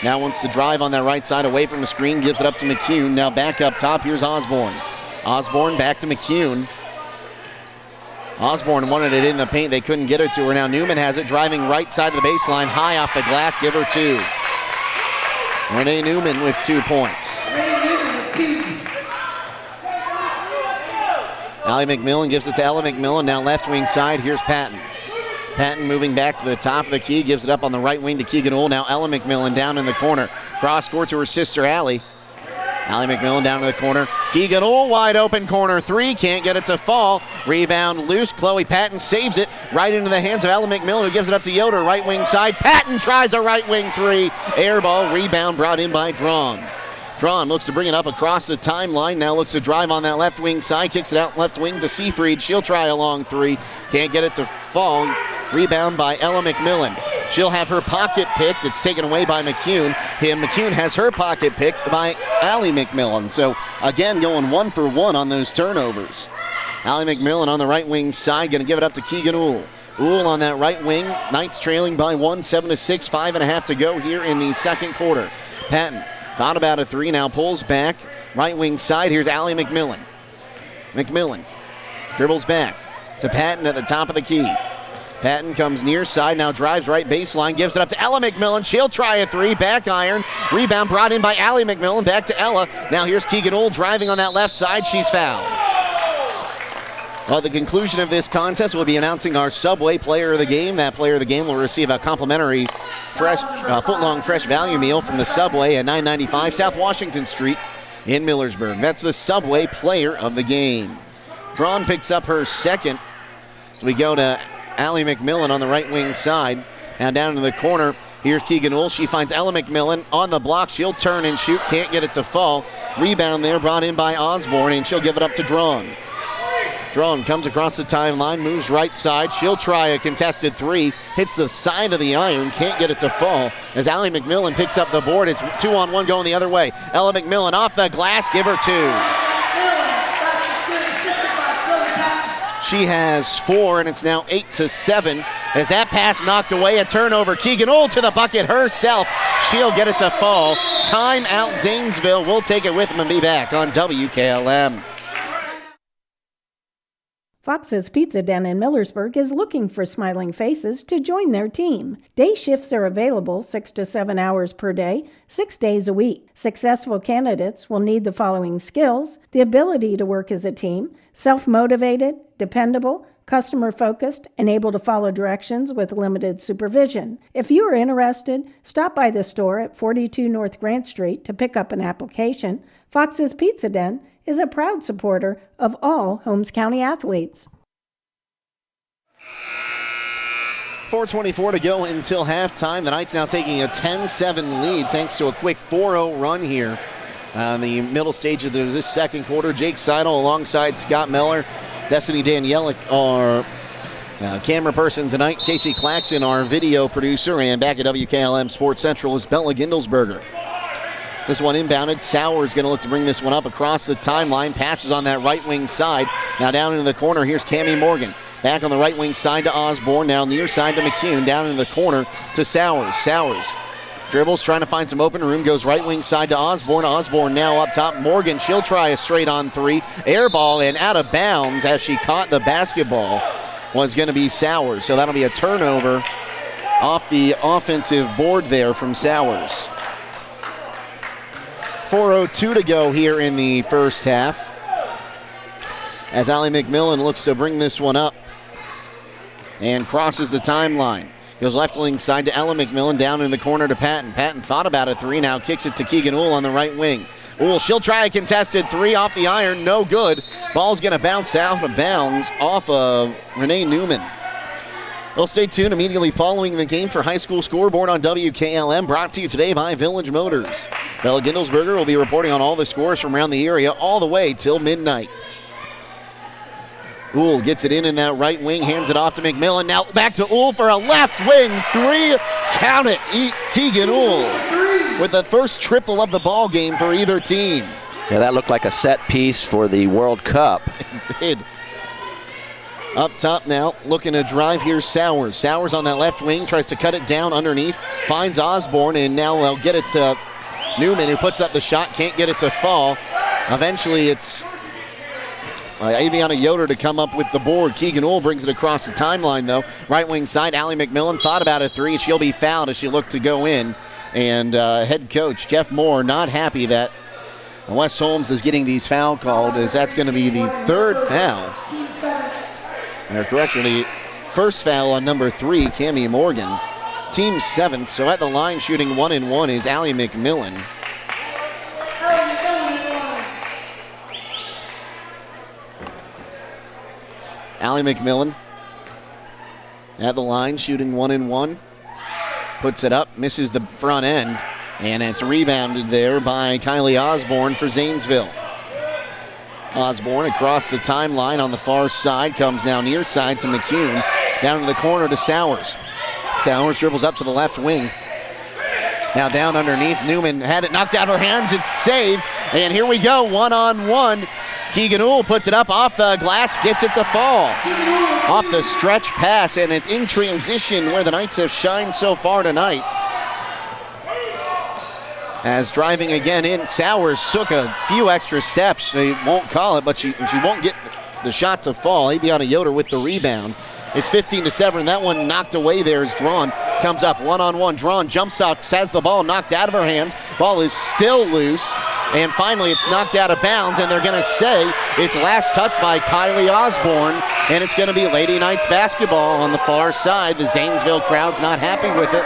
Now wants to drive on that right side away from the screen, gives it up to McCune. Now back up top, here's Osborne. Osborne back to McCune. Osborne wanted it in the paint. They couldn't get it to her. Now Newman has it, driving right side of the baseline, high off the glass, give her 2. Renee Newman with 2 points. Allie McMillan gives it to Ella McMillan. Now left wing side, here's Patton. Patton moving back to the top of the key, gives it up on the right wing to Keegan Uhl. Now Ella McMillan down in the corner. Cross court to her sister Allie. Allie McMillan down to the corner. Keegan Uhl wide open corner 3. Can't get it to fall. Rebound loose. Chloe Patton saves it right into the hands of Ella McMillan, who gives it up to Yoder. Right wing side. Patton tries a right wing 3. Air ball. Rebound brought in by Drawn. Drawn looks to bring it up across the timeline. Now looks to drive on that left wing side. Kicks it out left wing to Seafried. She'll try a long 3. Can't get it to fall. Rebound by Ella McMillan. She'll have her pocket picked. It's taken away by McCune. McCune has her pocket picked by Allie McMillan. So, again, going 1 for 1 on those turnovers. Allie McMillan on the right wing side, going to give it up to Keegan Uhl. Uhl on that right wing. Knights trailing by 1, 7-6, 5.5 to go here in the second quarter. Patton thought about a 3, now pulls back. Right wing side, here's Allie McMillan. McMillan dribbles back to Patton at the top of the key. Patton comes near side, now drives right baseline, gives it up to Ella McMillan. She'll try a 3, back iron. Rebound brought in by Allie McMillan, back to Ella. Now here's Keegan Uhl driving on that left side. She's fouled. Well, at the conclusion of this contest, we'll be announcing our Subway Player of the Game. That Player of the Game will receive a complimentary foot-long fresh value meal from the Subway at 995 South Washington Street in Millersburg. That's the Subway Player of the Game. Drawn picks up her second. So we go to Allie McMillan on the right wing side. Now down in the corner, here's Keegan Uhl. She finds Ella McMillan on the block. She'll turn and shoot. Can't get it to fall. Rebound there brought in by Osborne, and she'll give it up to Drawn. Drawn comes across the timeline, moves right side. She'll try a contested 3. Hits the side of the iron. Can't get it to fall. As Allie McMillan picks up the board, it's 2-on-1 going the other way. Ella McMillan off the glass. Give her 2. She has 4, and it's now 8-7. As that pass knocked away, a turnover. Keegan Uhl to the bucket herself. She'll get it to fall. Timeout Zanesville. We'll take it with them and be back on WKLM. Fox's Pizza Den in Millersburg is looking for smiling faces to join their team. Day shifts are available 6 to 7 hours per day, 6 days a week. Successful candidates will need the following skills: the ability to work as a team, self-motivated, dependable, customer-focused, and able to follow directions with limited supervision. If you are interested, stop by the store at 42 North Grant Street to pick up an application. Fox's Pizza Den is a proud supporter of all Holmes County athletes. 4:24 to go until halftime. The Knights now taking a 10-7 lead thanks to a quick 4-0 run here on the middle stage of this second quarter. Jake Sidle alongside Scott Mellor. Destiny Danielek, our camera person tonight. Casey Claxon, our video producer. And back at WKLM Sports Central is Bella Gindelsberger. This one inbounded. Sauer's going to look to bring this one up across the timeline. Passes on that right wing side. Now down into the corner. Here's Cammie Morgan. Back on the right wing side to Osborne. Now near side to McCune. Down into the corner to Sauers. Sauers dribbles, trying to find some open room. Goes right wing side to Osborne. Osborne now up top. Morgan, she'll try a straight on 3. Air ball and out of bounds as she caught the basketball was going to be Sauers. So that'll be a turnover off the offensive board there from Sauers. 4:02 to go here in the first half. As Allie McMillan looks to bring this one up and crosses the timeline. Goes left wing side to Ella McMillan, down in the corner to Patton. Patton thought about a 3, now kicks it to Keegan Uhl on the right wing. Ooh, she'll try a contested three off the iron. No good. Ball's going to bounce out of bounds off of Renee Newman. Well, stay tuned immediately following the game for High School Scoreboard on WKLM, brought to you today by Village Motors. Bella Gindelsberger will be reporting on all the scores from around the area all the way till midnight. Uhl gets it in that right wing, hands it off to McMillan. Now back to Uhl for a left wing three. Count it, Keegan Uhl with the first triple of the ball game for either team. Yeah, that looked like a set piece for the World Cup. It did. Up top now, looking to drive here, Sowers. Sowers on that left wing, tries to cut it down underneath, finds Osborne, and now they'll get it to Newman, who puts up the shot, can't get it to fall. Eventually it's Aviana Yoder to come up with the board. Keegan Uhl brings it across the timeline, though. Right wing side, Allie McMillan thought about a three. She'll be fouled as she looked to go in. And head coach Jeff Moore not happy that West Holmes is getting these foul called, as that's going to be the third foul. Or correction, the first foul on number 3, Cammie Morgan. Team 7th, so at the line shooting 1-1 is Allie McMillan. Allie McMillan at the line shooting 1-1. Puts it up, misses the front end, and it's rebounded there by Kylie Osborne for Zanesville. Osborne across the timeline on the far side, comes now near side to McCune, down to the corner to Sowers. Sowers dribbles up to the left wing. Now down underneath, Newman had it knocked out of her hands, it's saved, and here we go, 1-on-1. Keegan Uhl puts it up off the glass, gets it to fall. Off the stretch pass, and it's in transition where the Knights have shined so far tonight. As driving again in, Sowers took a few extra steps. They won't call it, but she won't get the shot to fall. Aviana Yoder with the rebound. It's 15-7. That one knocked away there as Drawn comes up 1-on-1. Drawn jumps off, has the ball knocked out of her hands. Ball is still loose. And finally, it's knocked out of bounds, and they're going to say it's last touched by Kylie Osborne, and it's going to be Lady Knights basketball on the far side. The Zanesville crowd's not happy with it.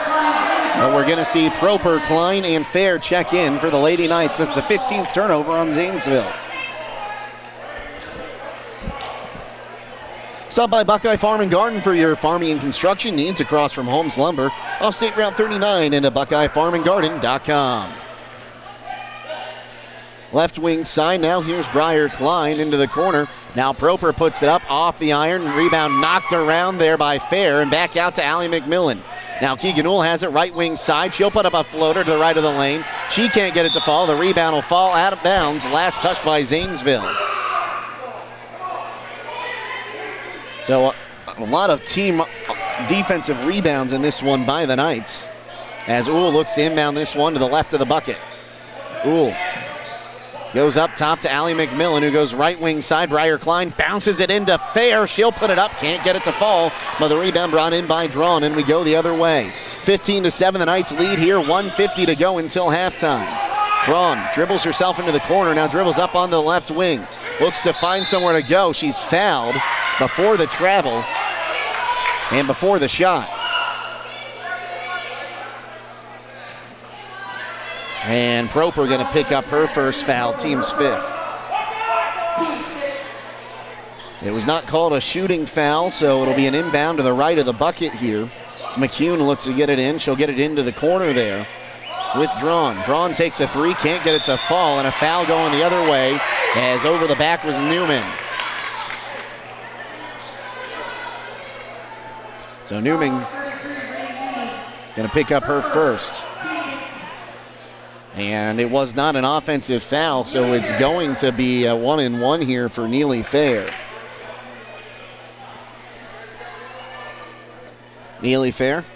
But we're going to see Proper, Klein, and Fair check in for the Lady Knights. That's the 15th turnover on Zanesville. Stop by Buckeye Farm and Garden for your farming and construction needs across from Holmes Lumber, off State Route 39 and at BuckeyeFarmandGarden.com. Left wing side now, here's Briar Klein into the corner. Now Proper puts it up off the iron. Rebound knocked around there by Fair and back out to Allie McMillan. Now Keegan Uhl has it right wing side. She'll put up a floater to the right of the lane. She can't get it to fall. The rebound will fall out of bounds. Last touched by Zanesville. So a lot of team defensive rebounds in this one by the Knights. As Uhl looks to inbound this one to the left of the bucket. Uhl goes up top to Allie McMillan, who goes right wing side. Briar Klein bounces it into Fair. She'll put it up, can't get it to fall. But the rebound brought in by Drawn, and we go the other way. 15-7, the Knights lead here. 1:50 to go until halftime. Drawn dribbles herself into the corner, now dribbles up on the left wing. Looks to find somewhere to go. She's fouled before the travel and before the shot. And Proper going to pick up her first foul, team's 5th. It was not called a shooting foul, so it'll be an inbound to the right of the bucket here. As McCune looks to get it in. She'll get it into the corner there with Drawn. Drawn takes a three, can't get it to fall, and a foul going the other way as over the back was Newman. So Newman going to pick up her first. And it was not an offensive foul, so it's going to be a 1-1 here for Neely Fair. Neely Fair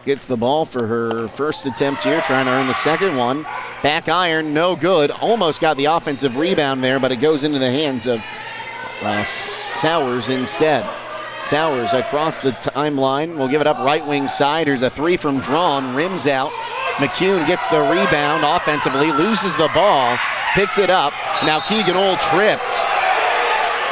gets the ball for her first attempt here, trying to earn the second one. Back iron, no good. Almost got the offensive rebound there, but it goes into the hands of Sowers instead. Sowers across the timeline. Will give it up right wing side. Here's a three from Drawn. Rims out. McCune gets the rebound offensively. Loses the ball. Picks it up. Now Keegan Uhl tripped.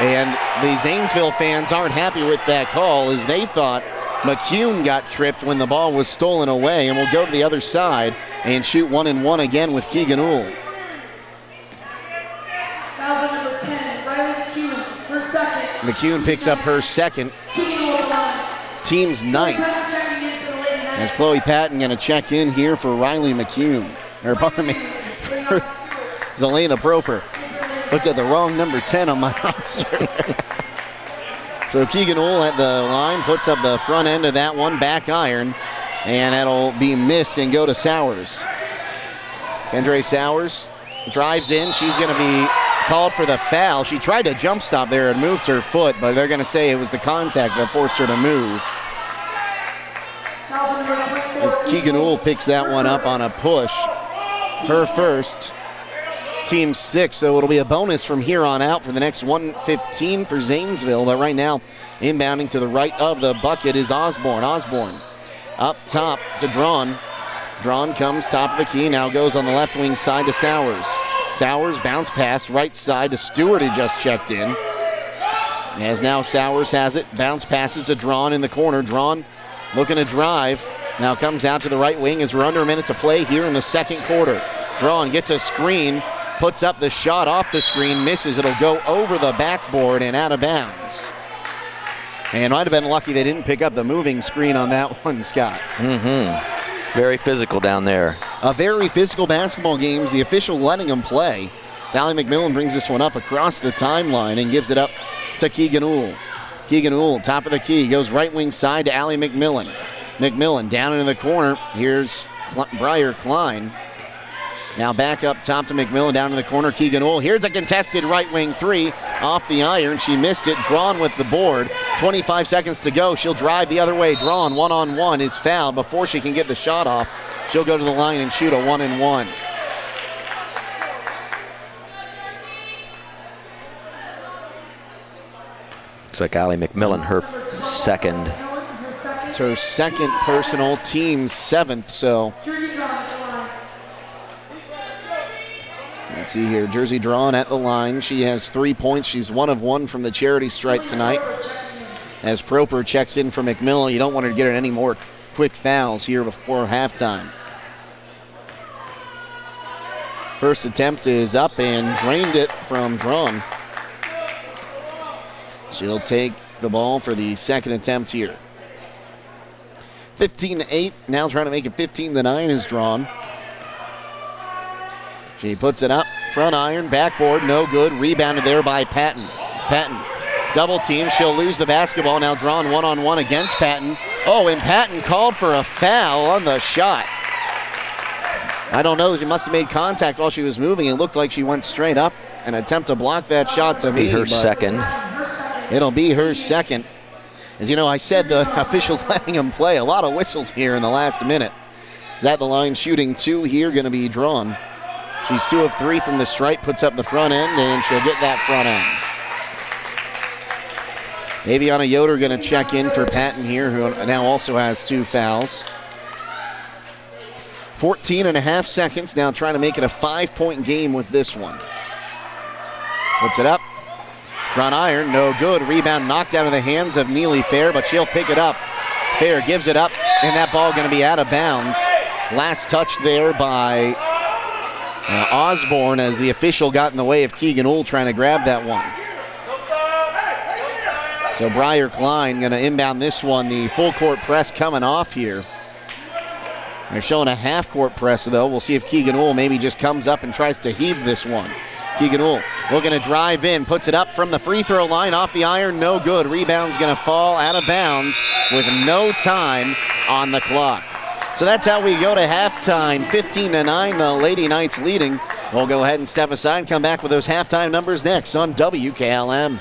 And the Zanesville fans aren't happy with that call, as they thought McCune got tripped when the ball was stolen away and will go to the other side and shoot 1-1 again with Keegan Uhl. Fouls on number 10, Riley McCune, her second. McCune picks up her second, team's ninth. As Chloe Patton going to check in here for Riley McCune. Or pardon me, for Zelena Proper. Looked at the wrong number 10 on my roster. So Keegan Uhl at the line, puts up the front end of that one, back iron, and that'll be missed and go to Sowers. Kendra Sowers drives in. She's going to be called for the foul. She tried to jump stop there and moved her foot, but they're going to say it was the contact that forced her to move. As Keegan Uhl picks that one up on a push. Her first. Team 6, so it'll be a bonus from here on out for the next 1:15 for Zanesville. But right now, inbounding to the right of the bucket is Osborne. Osborne up top to Drawn. Drawn comes top of the key, now goes on the left wing side to Sowers. Sowers bounce pass right side to Stewart, who just checked in. As now Sowers has it, bounce passes to Drawn in the corner. Drawn looking to drive. Now comes out to the right wing as we're under a minute to play here in the second quarter. Drawn gets a screen. Puts up the shot off the screen, misses. It'll go over the backboard and out of bounds. And might have been lucky they didn't pick up the moving screen on that one, Scott. Very physical down there. A very physical basketball game. The official letting them play. Allie McMillan brings this one up across the timeline and gives it up to Keegan Uhl. Keegan Uhl, top of the key, goes right wing side to Allie McMillan. McMillan down into the corner. Here's Briar Klein. Now back up top to McMillan, down in the corner, Keegan Uhl. Here's a contested right wing three off the iron. She missed it, Drawn with the board. 25 seconds to go. She'll drive the other way. Drawn one-on-one is fouled. Before she can get the shot off, she'll go to the line and shoot a 1-and-1. Looks like Allie McMillan, her second. It's her second personal, team 7th, so. Let's see here, Jersey Drawn at the line. She has 3 points. She's 1 of 1 from the charity stripe tonight. As Proper checks in for McMillan, you don't want her to get her any more quick fouls here before halftime. First attempt is up and drained it from Drawn. She'll take the ball for the second attempt here. 15-8, now trying to make it 15-9 is Drawn. She puts it up, front iron, backboard, no good. Rebounded there by Patton. Patton, double team, she'll lose the basketball. Now Drawn one-on-one against Patton. Oh, and Patton called for a foul on the shot. I don't know, she must have made contact while she was moving. It looked like she went straight up. An attempt to block that shot to me. Her second. It'll be her second. As you know, I said the officials letting them play. A lot of whistles here in the last minute. Is at the line shooting 2 here, going to be Drawn. She's 2 of 3 from the stripe, puts up the front end, and she'll get that front end. Aviana Yoder going to check in for Patton here, who now also has 2 fouls. 14.5 seconds, now trying to make it a 5-point game with this one. Puts it up. Front iron, no good. Rebound knocked out of the hands of Neely Fair, but she'll pick it up. Fair gives it up, and that ball going to be out of bounds. Last touch there by Osborne as the official got in the way of Keegan Uhl trying to grab that one. So Briar Klein going to inbound this one. The full court press coming off here. They're showing a half court press though. We'll see if Keegan Uhl maybe just comes up and tries to heave this one. Keegan Uhl looking to drive in, puts it up from the free throw line, off the iron, no good. Rebound's going to fall out of bounds with no time on the clock. So that's how we go to halftime, 15-9, the Lady Knights leading. We'll go ahead and step aside and come back with those halftime numbers next on WKLM.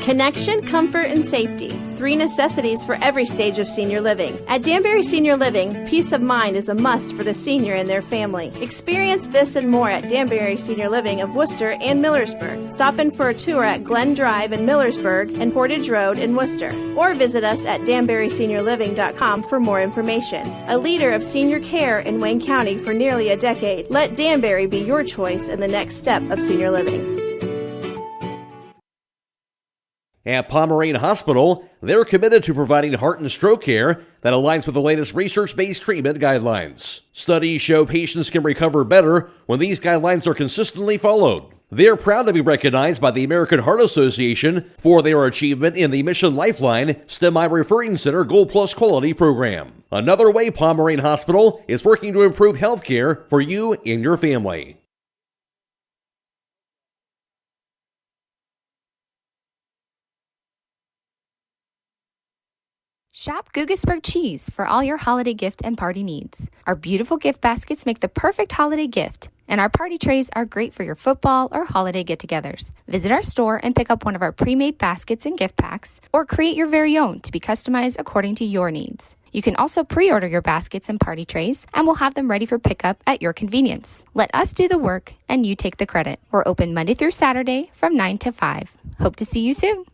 Connection, comfort, and safety. 3 necessities for every stage of senior living. At Danbury Senior Living, peace of mind is a must for the senior and their family. Experience this and more at Danbury Senior Living of Worcester and Millersburg. Stop in for a tour at Glen Drive in Millersburg and Portage Road in Worcester. Or visit us at danburyseniorliving.com for more information. A leader of senior care in Wayne County for nearly a decade. Let Danbury be your choice in the next step of senior living. At Pomerane Hospital, they're committed to providing heart and stroke care that aligns with the latest research-based treatment guidelines. Studies show patients can recover better when these guidelines are consistently followed. They're proud to be recognized by the American Heart Association for their achievement in the Mission Lifeline STEMI Referring Center Gold Plus Quality Program. Another way Pomerane Hospital is working to improve health care for you and your family. Shop Gugasburg Cheese for all your holiday gift and party needs. Our beautiful gift baskets make the perfect holiday gift, and our party trays are great for your football or holiday get-togethers. Visit our store and pick up one of our pre-made baskets and gift packs, or create your very own to be customized according to your needs. You can also pre-order your baskets and party trays, and we'll have them ready for pickup at your convenience. Let us do the work, and you take the credit. We're open Monday through Saturday from 9 to 5. Hope to see you soon.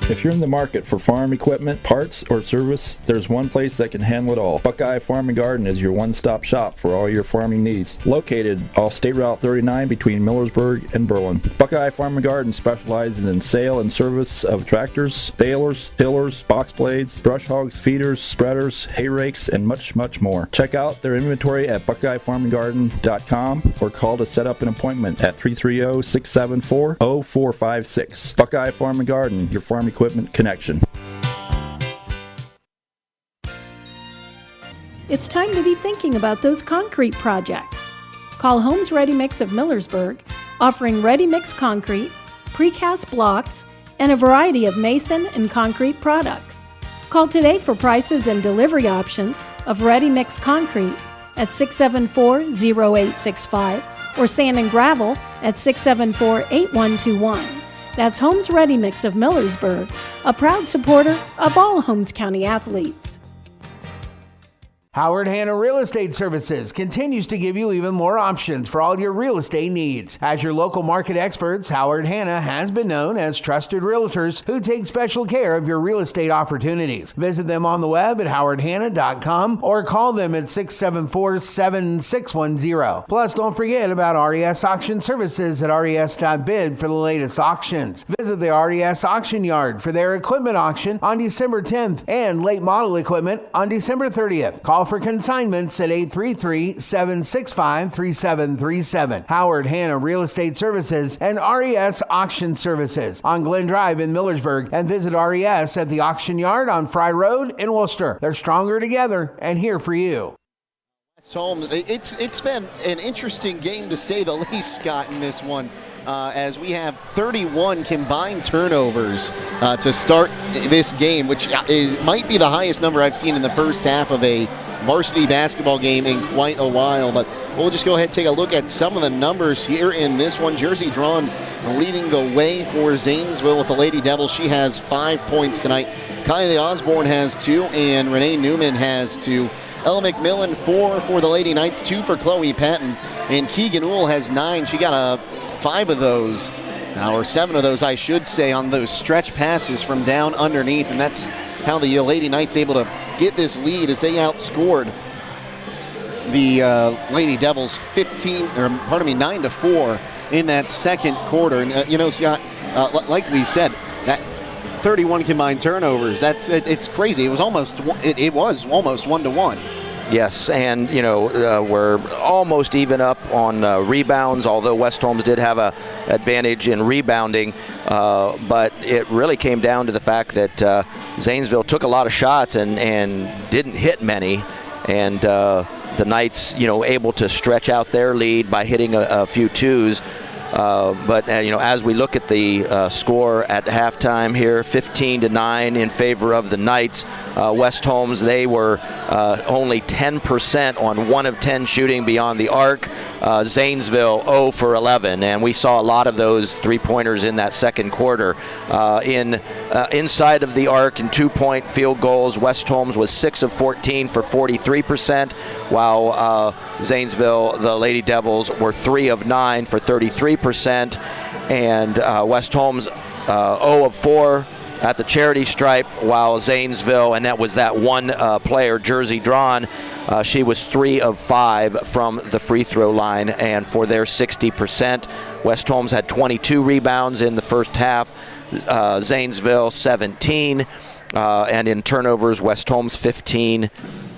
If you're in the market for farm equipment, parts, or service, there's one place that can handle it all. Buckeye Farm and Garden is your one-stop shop for all your farming needs. Located off State Route 39 between Millersburg and Berlin. Buckeye Farm and Garden specializes in sale and service of tractors, balers, tillers, box blades, brush hogs, feeders, spreaders, hay rakes, and much, much more. Check out their inventory at BuckeyeFarmandGarden.com or call to set up an appointment at 330-674-0456. Buckeye Farm and Garden, your farm equipment connection. It's time to be thinking about those concrete projects. Call Homes Ready Mix of Millersburg, offering ready mix concrete, precast blocks, and a variety of mason and concrete products. Call today for prices and delivery options of ready mix concrete at 674-0865 or sand and gravel at 674-8121. That's Homes Ready Mix of Millersburg, a proud supporter of all Holmes County athletes. Howard Hanna Real Estate Services continues to give you even more options for all your real estate needs. As your local market experts, Howard Hanna has been known as trusted realtors who take special care of your real estate opportunities. Visit them on the web at howardhanna.com or call them at 674-7610. Plus, don't forget about RES Auction Services at res.bid for the latest auctions. Visit the RES Auction Yard for their equipment auction on December 10th and late model equipment on December 30th. Call for consignments at 833-765-3737. Howard Hanna Real Estate Services and RES Auction Services on Glen Drive in Millersburg, and visit RES at the Auction Yard on Fry Road in Worcester. They're stronger together and here for you. West Holmes, it's been an interesting game to say the least, Scott, in this one. As we have 31 combined turnovers to start this game, which might be the highest number I've seen in the first half of a varsity basketball game in quite a while. But we'll just go ahead and take a look at some of the numbers here in this one. Jersey Drawn leading the way for Zanesville with the Lady Devils. She has 5 points tonight. Kylie Osborne has 2, and Renee Newman has 2. Ella McMillan 4 for the Lady Knights, 2 for Chloe Patton, and Keegan Uhl has 9. She got 5 of those, or 7 of those, I should say, on those stretch passes from down underneath, and that's how the Lady Knights able to get this lead as they outscored the Lady Devils 9-4 in that second quarter. And Scott, like we said, that 31 combined turnovers, it's crazy. It was almost 1-to-1. Yes, and we're almost even up on rebounds, although West Holmes did have a advantage in rebounding, but it really came down to the fact that Zanesville took a lot of shots and didn't hit many, and the Knights able to stretch out their lead by hitting a few twos. But as we look at the score at halftime here, 15-9 in favor of the Knights. West Holmes, they were only 10% on 1 of 10 shooting beyond the arc. Zanesville 0 for 11, and we saw a lot of those three-pointers in that second quarter. Inside of the arc and 2-point field goals, West Holmes was 6 of 14 for 43%, while Zanesville, the Lady Devils, were 3 of 9 for 33%, and West Holmes 0 of 4 at the charity stripe, while Zanesville, and that was that one player, Jersey Drawn, She was 3 of 5 from the free throw line, and for their 60%, West Holmes had 22 rebounds in the first half, Zanesville 17, and in turnovers, West Holmes 15,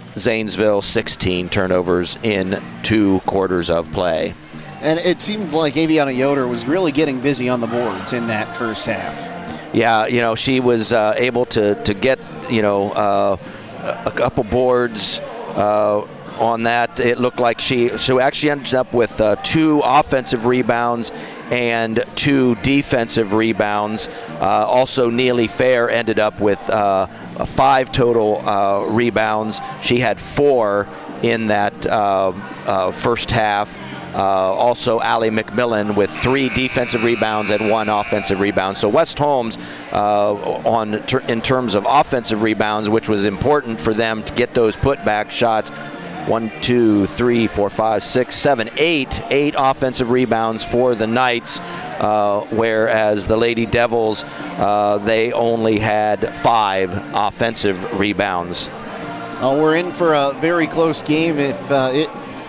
Zanesville 16 turnovers in 2 quarters of play. And it seemed like Aviana Yoder was really getting busy on the boards in that first half. Yeah, she was able to get, a couple boards on that. It looked like she actually ended up with 2 offensive rebounds and 2 defensive rebounds. Also, Neely Fair ended up with 5 total rebounds. She had 4 in that first half. Also, Allie McMillan with 3 defensive rebounds and 1 offensive rebound. So West Holmes, in terms of offensive rebounds, which was important for them to get those putback shots, 1, 2, 3, 4, 5, 6, 7, 8 offensive rebounds for the Knights, whereas the Lady Devils, they only had 5 offensive rebounds. We're in for a very close game if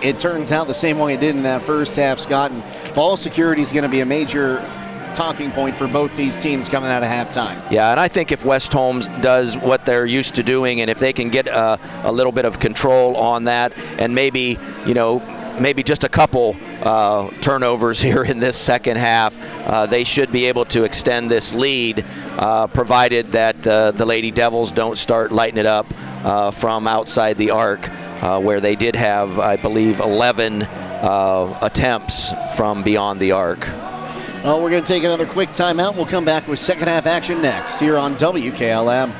it turns out the same way it did in that first half, Scott. And ball security is going to be a major talking point for both these teams coming out of halftime. Yeah, and I think if West Holmes does what they're used to doing, and if they can get a little bit of control on that, and maybe just a couple turnovers here in this second half, they should be able to extend this lead, provided that the Lady Devils don't start lighting it up from outside the arc, where they did have, I believe, 11 attempts from beyond the arc. Well, we're going to take another quick timeout. We'll come back with second half action next here on WKLM.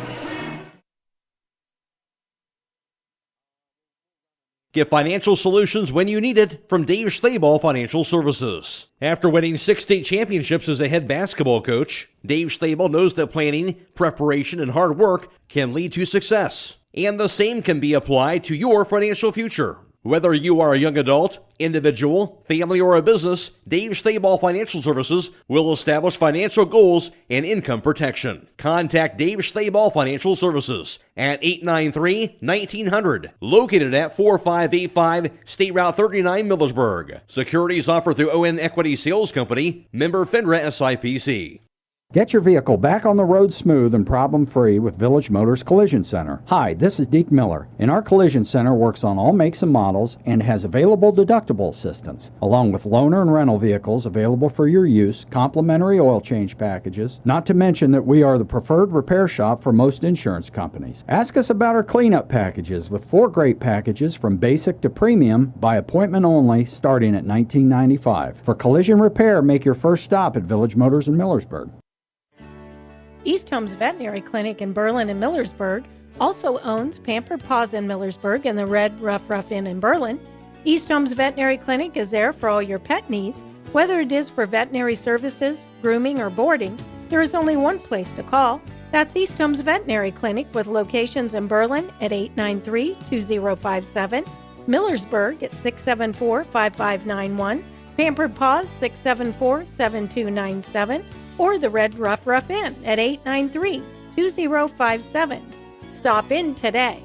Get financial solutions when you need it from Dave Stayball Financial Services. After winning 6 state championships as a head basketball coach, Dave Stayball knows that planning, preparation, and hard work can lead to success. And the same can be applied to your financial future. Whether you are a young adult, individual, family, or a business, Dave Stayball Financial Services will establish financial goals and income protection. Contact Dave Stayball Financial Services at 893-1900, located at 4585 State Route 39, Millersburg. Securities offered through ON Equity Sales Company, member FINRA SIPC. Get your vehicle back on the road smooth and problem-free with Village Motors Collision Center. Hi, this is Deke Miller, and our Collision Center works on all makes and models and has available deductible assistance, along with loaner and rental vehicles available for your use, complimentary oil change packages, not to mention that we are the preferred repair shop for most insurance companies. Ask us about our cleanup packages with 4 great packages from basic to premium by appointment only starting at $19.95. For collision repair, make your first stop at Village Motors in Millersburg. East Holmes Veterinary Clinic in Berlin and Millersburg also owns Pampered Paws in Millersburg and the Red Rough Inn in Berlin. East Holmes Veterinary Clinic is there for all your pet needs. Whether it is for veterinary services, grooming, or boarding, there is only one place to call. That's East Holmes Veterinary Clinic with locations in Berlin at 893-2057, Millersburg at 674-5591, Pampered Paws 674-7297, or the Red Rough Inn at 893-2057. Stop in today.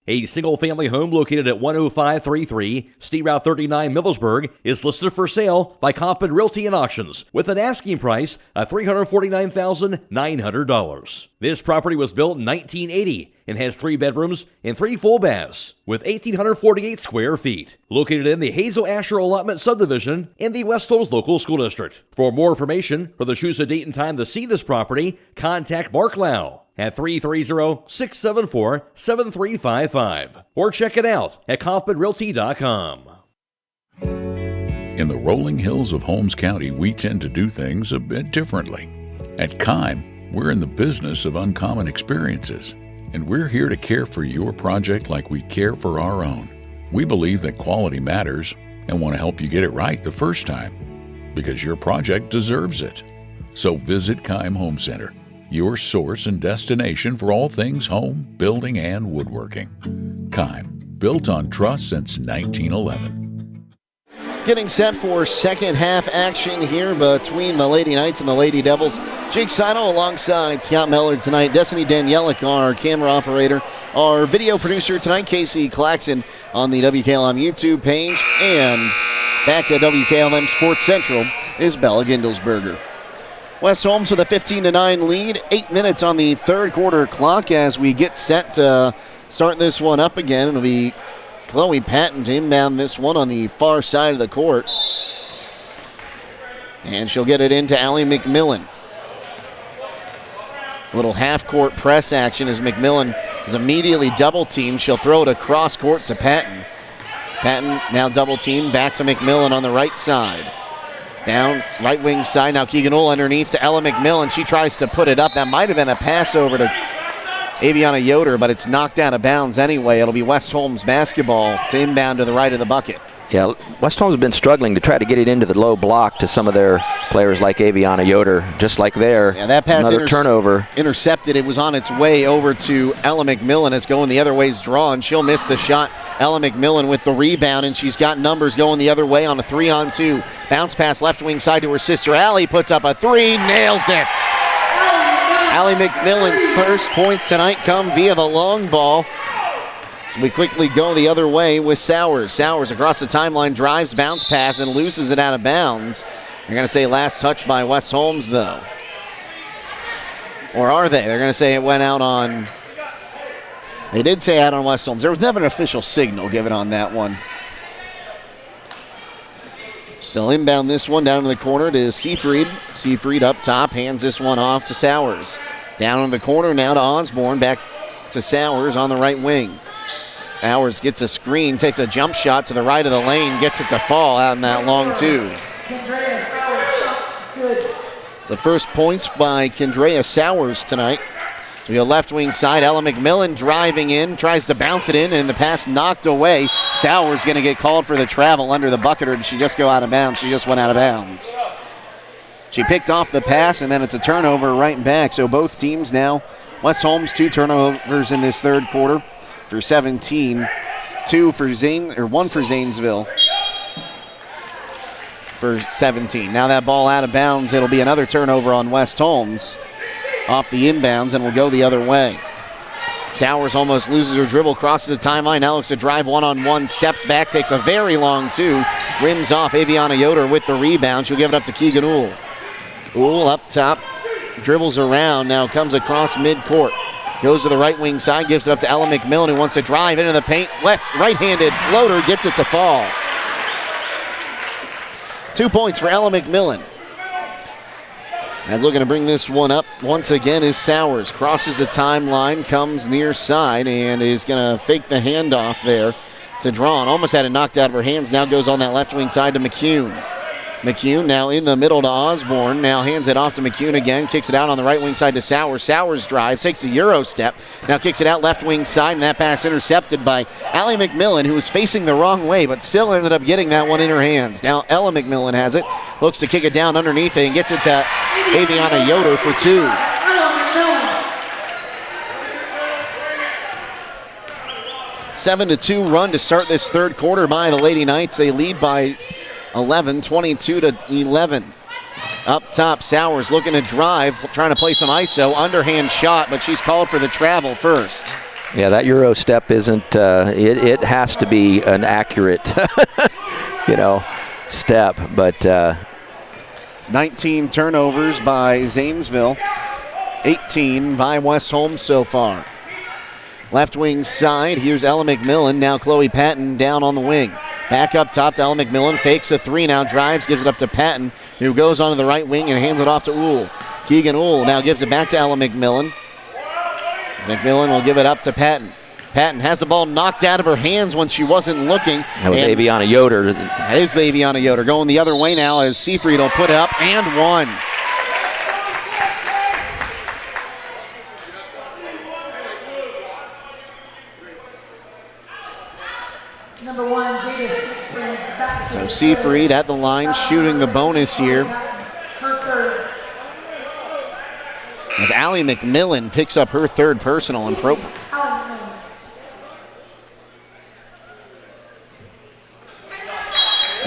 A single-family home located at 10533 State Route 39, Millersburg is listed for sale by Compton Realty and Auctions with an asking price of $349,900. This property was built in 1980 and has 3 bedrooms and 3 full baths with 1,848 square feet. Located in the Hazel Asher Allotment Subdivision in the West Holmes Local School District. For more information or to choose a date and time to see this property, contact Mark Lau at 330-674-7355 or check it out at kaufmanrealty.com. In the rolling hills of Holmes County, we tend to do things a bit differently. At Kime, we're in the business of uncommon experiences, and we're here to care for your project like we care for our own. We believe that quality matters and want to help you get it right the first time, because your project deserves it. So visit Kime Home Center, your source and destination for all things home, building, and woodworking. Kime, built on trust since 1911. Getting set for second half action here between the Lady Knights and the Lady Devils. Jake Sidle alongside Scott Mellor tonight. Destiny Danielek, our camera operator. Our video producer tonight, Casey Claxon, on the WKLM YouTube page. And back at WKLM Sports Central is Bella Gindelsberger. West Holmes with a 15-9 lead. 8 minutes on the third quarter clock as we get set to start this one up again. It'll be Chloe Patton to inbound this one on the far side of the court. And she'll get it into Allie McMillan. A little half-court press action as McMillan is immediately double-teamed. She'll throw it across court to Patton. Patton now double-teamed, back to McMillan on the right side. Down right wing side, now Keegan Ull underneath to Ella McMillan. She tries to put it up. That might have been a pass over to Aviana Yoder, but it's knocked out of bounds anyway. It'll be West Holmes basketball to inbound to the right of the bucket. Yeah, West Holmes has been struggling to try to get it into the low block to some of their players like Aviana Yoder, just like there. Yeah, that pass another turnover. Intercepted. It was on its way over to Ella McMillan. It's going the other way, is drawn. She'll miss the shot. Ella McMillan with the rebound, and she's got numbers going the other way on a 3-on-2. Bounce pass left wing side to her sister Allie, puts up a three, nails it. Allie McMillan's first points tonight come via the long ball. So we quickly go the other way with Sowers. Sowers across the timeline, drives, bounce pass, and loses it out of bounds. They're going to say last touch by West Holmes, though. Or are they? They're going to say it went out on... They did say out on West Holmes. There was never an official signal given on that one. So inbound this one down in the corner to Seafried. Seafried up top, hands this one off to Sowers. Down in the corner now to Osborne, back to Sowers on the right wing. Sowers gets a screen, takes a jump shot to the right of the lane, gets it to fall out in that long two. Kendrea Sowers' shot is good. It's the first points by Kendrea Sowers tonight. So we go left wing side, Ella McMillan driving in, tries to bounce it in, and the pass knocked away. Sowers going to get called for the travel under the bucket, or did she just go out of bounds? She just went out of bounds. She picked off the pass, and then it's a turnover right back. So both teams now, West Holmes 2 turnovers in this third quarter for 17. One for Zanesville for 17. Now that ball out of bounds, it'll be another turnover on West Holmes off the inbounds, and will go the other way. Sowers almost loses her dribble, crosses the timeline, now looks to drive one-on-one, steps back, takes a very long two, rims off Aviana Yoder with the rebound. She'll give it up to Keegan Ull. Ull up top, dribbles around, now comes across midcourt. Goes to the right wing side, gives it up to Ella McMillan, who wants to drive into the paint. Right-handed floater, gets it to fall. 2 points for Ella McMillan. And looking to bring this one up once again is Sowers. Crosses the timeline, comes near side, and is going to fake the handoff there to Drawn. Almost had it knocked out of her hands. Now goes on that left wing side to McCune. McCune now in the middle to Osborne. Now hands it off to McCune again. Kicks it out on the right wing side to Sowers. Sowers drives, takes a Euro step. Now kicks it out left wing side, and that pass intercepted by Allie McMillan, who was facing the wrong way, but still ended up getting that one in her hands. Now Ella McMillan has it. Looks to kick it down underneath it and gets it to Aviana Yoder for two. 7-2 run to start this third quarter by the Lady Knights. They lead by 11, 22-11. Up top, Sowers looking to drive, trying to play some ISO. Underhand shot, but she's called for the travel first. Yeah, that Euro step isn't, it has to be an accurate, step. But it's 19 turnovers by Zanesville, 18 by West Holmes so far. Left wing side, here's Ella McMillan. Now Chloe Patton down on the wing. Back up top to Ella McMillan, fakes a three, now drives, gives it up to Patton, who goes onto the right wing and hands it off to Ull. Keegan Ull now gives it back to Ella McMillan. McMillan will give it up to Patton. Patton has the ball knocked out of her hands when she wasn't looking. That was Aviana Yoder. That is the Aviana Yoder. Going the other way now as Seafried will put it up and one. Number 1, Jada Seafried's basket. So Seafried at the line shooting the bonus here. Her third. As Allie McMillan picks up her third personal and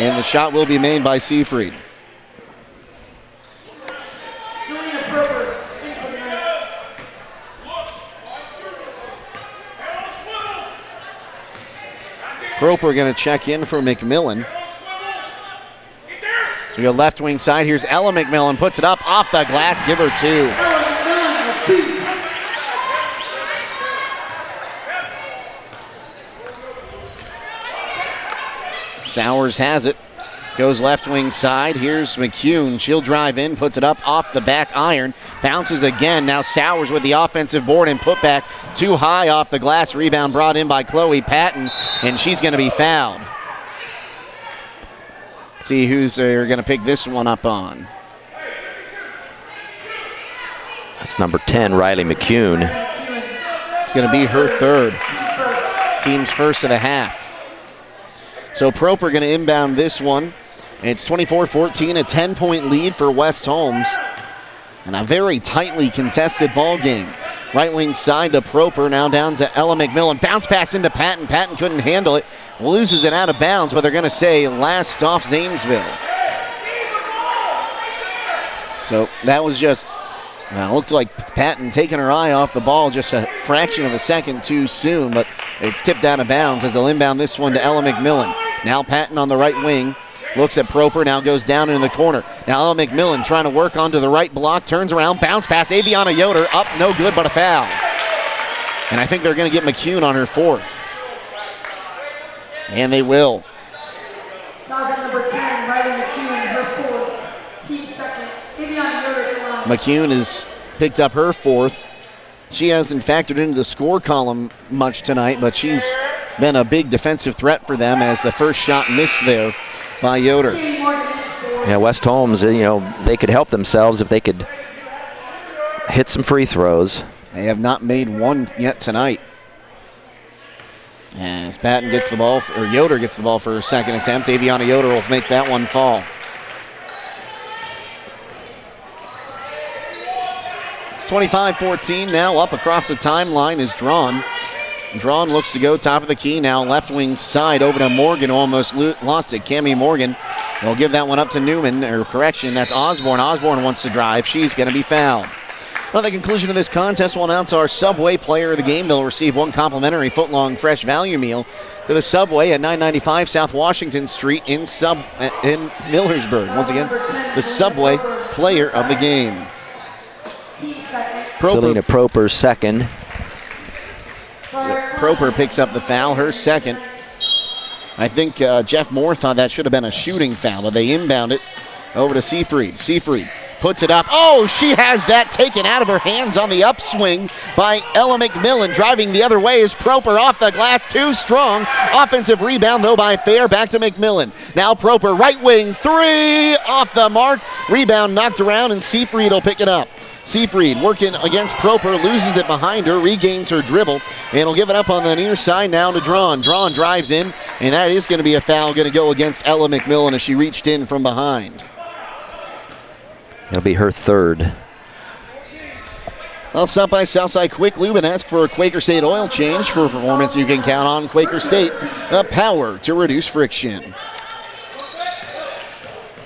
And the shot will be made by Seafried. Proper going to check in for McMillan. So we go left wing side. Here's Ella McMillan. Puts it up off the glass. Give her 2. Sowers has it. Goes left wing side. Here's McCune. She'll drive in. Puts it up off the back iron. Bounces again. Now Sowers with the offensive board and put back too high off the glass. Rebound brought in by Chloe Patton, and she's going to be fouled. Let's see who's they're going to pick this one up on. That's number 10, Riley McCune. It's going to be her third. Team's first of the half. So Proper going to inbound this one. It's 24-14, a 10-point lead for West Holmes. And a very tightly contested ball game. Right wing side to Proper, now down to Ella McMillan. Bounce pass into Patton. Patton couldn't handle it. Loses it out of bounds, but they're going to say last off Zanesville. So that was just, looked like Patton taking her eye off the ball just a fraction of a second too soon, but it's tipped out of bounds as they'll inbound this one to Ella McMillan. Now Patton on the right wing. Looks at Proper, now goes down in the corner. Now Ella McMillan trying to work onto the right block, turns around, bounce pass, Aviana Yoder, up, no good, but a foul. And I think they're going to get McCune on her fourth. And they will. Fouls at number 10, Riley McCune, her fourth. Team second, Aviana Yoder at the line. McCune has picked up her fourth. She hasn't factored into the score column much tonight, but she's been a big defensive threat for them as the first shot missed there by Yoder. Yeah, West Holmes, they could help themselves if they could hit some free throws. They have not made one yet tonight. As Patton gets the ball, or Yoder gets the ball for her second attempt, Aviana Yoder will make that one fall. 25-14 now, up across the timeline is Drawn. Drawn looks to go top of the key now, left wing side over to Morgan, almost lost it. Cammie Morgan will give that one up to Newman, or correction, that's Osborne. Osborne wants to drive. She's going to be fouled. Well, at the conclusion of this contest, we'll announce our Subway player of the game. They'll receive one complimentary foot-long fresh value meal to the Subway at 995 South Washington Street in Millersburg. Once again, the Subway player of the game. Selena Proper second. Proper picks up the foul, her second. I think Jeff Moore thought that should have been a shooting foul, but they inbound it over to Seafried. Seafried puts it up. Oh, she has that taken out of her hands on the upswing by Ella McMillan. Driving the other way is Proper off the glass, too strong. Offensive rebound, though, by Fair. Back to McMillan. Now Proper, right wing, three, off the mark. Rebound knocked around, and Seafried will pick it up. Seafried working against Proper, loses it behind her, regains her dribble, and will give it up on the near side now to Drawn. Drawn drives in, and that is going to be a foul, going to go against Ella McMillan as she reached in from behind. It'll be her third. I'll stop by Southside Quick Lube and ask for a Quaker State oil change for performance you can count on. Quaker State, the power to reduce friction.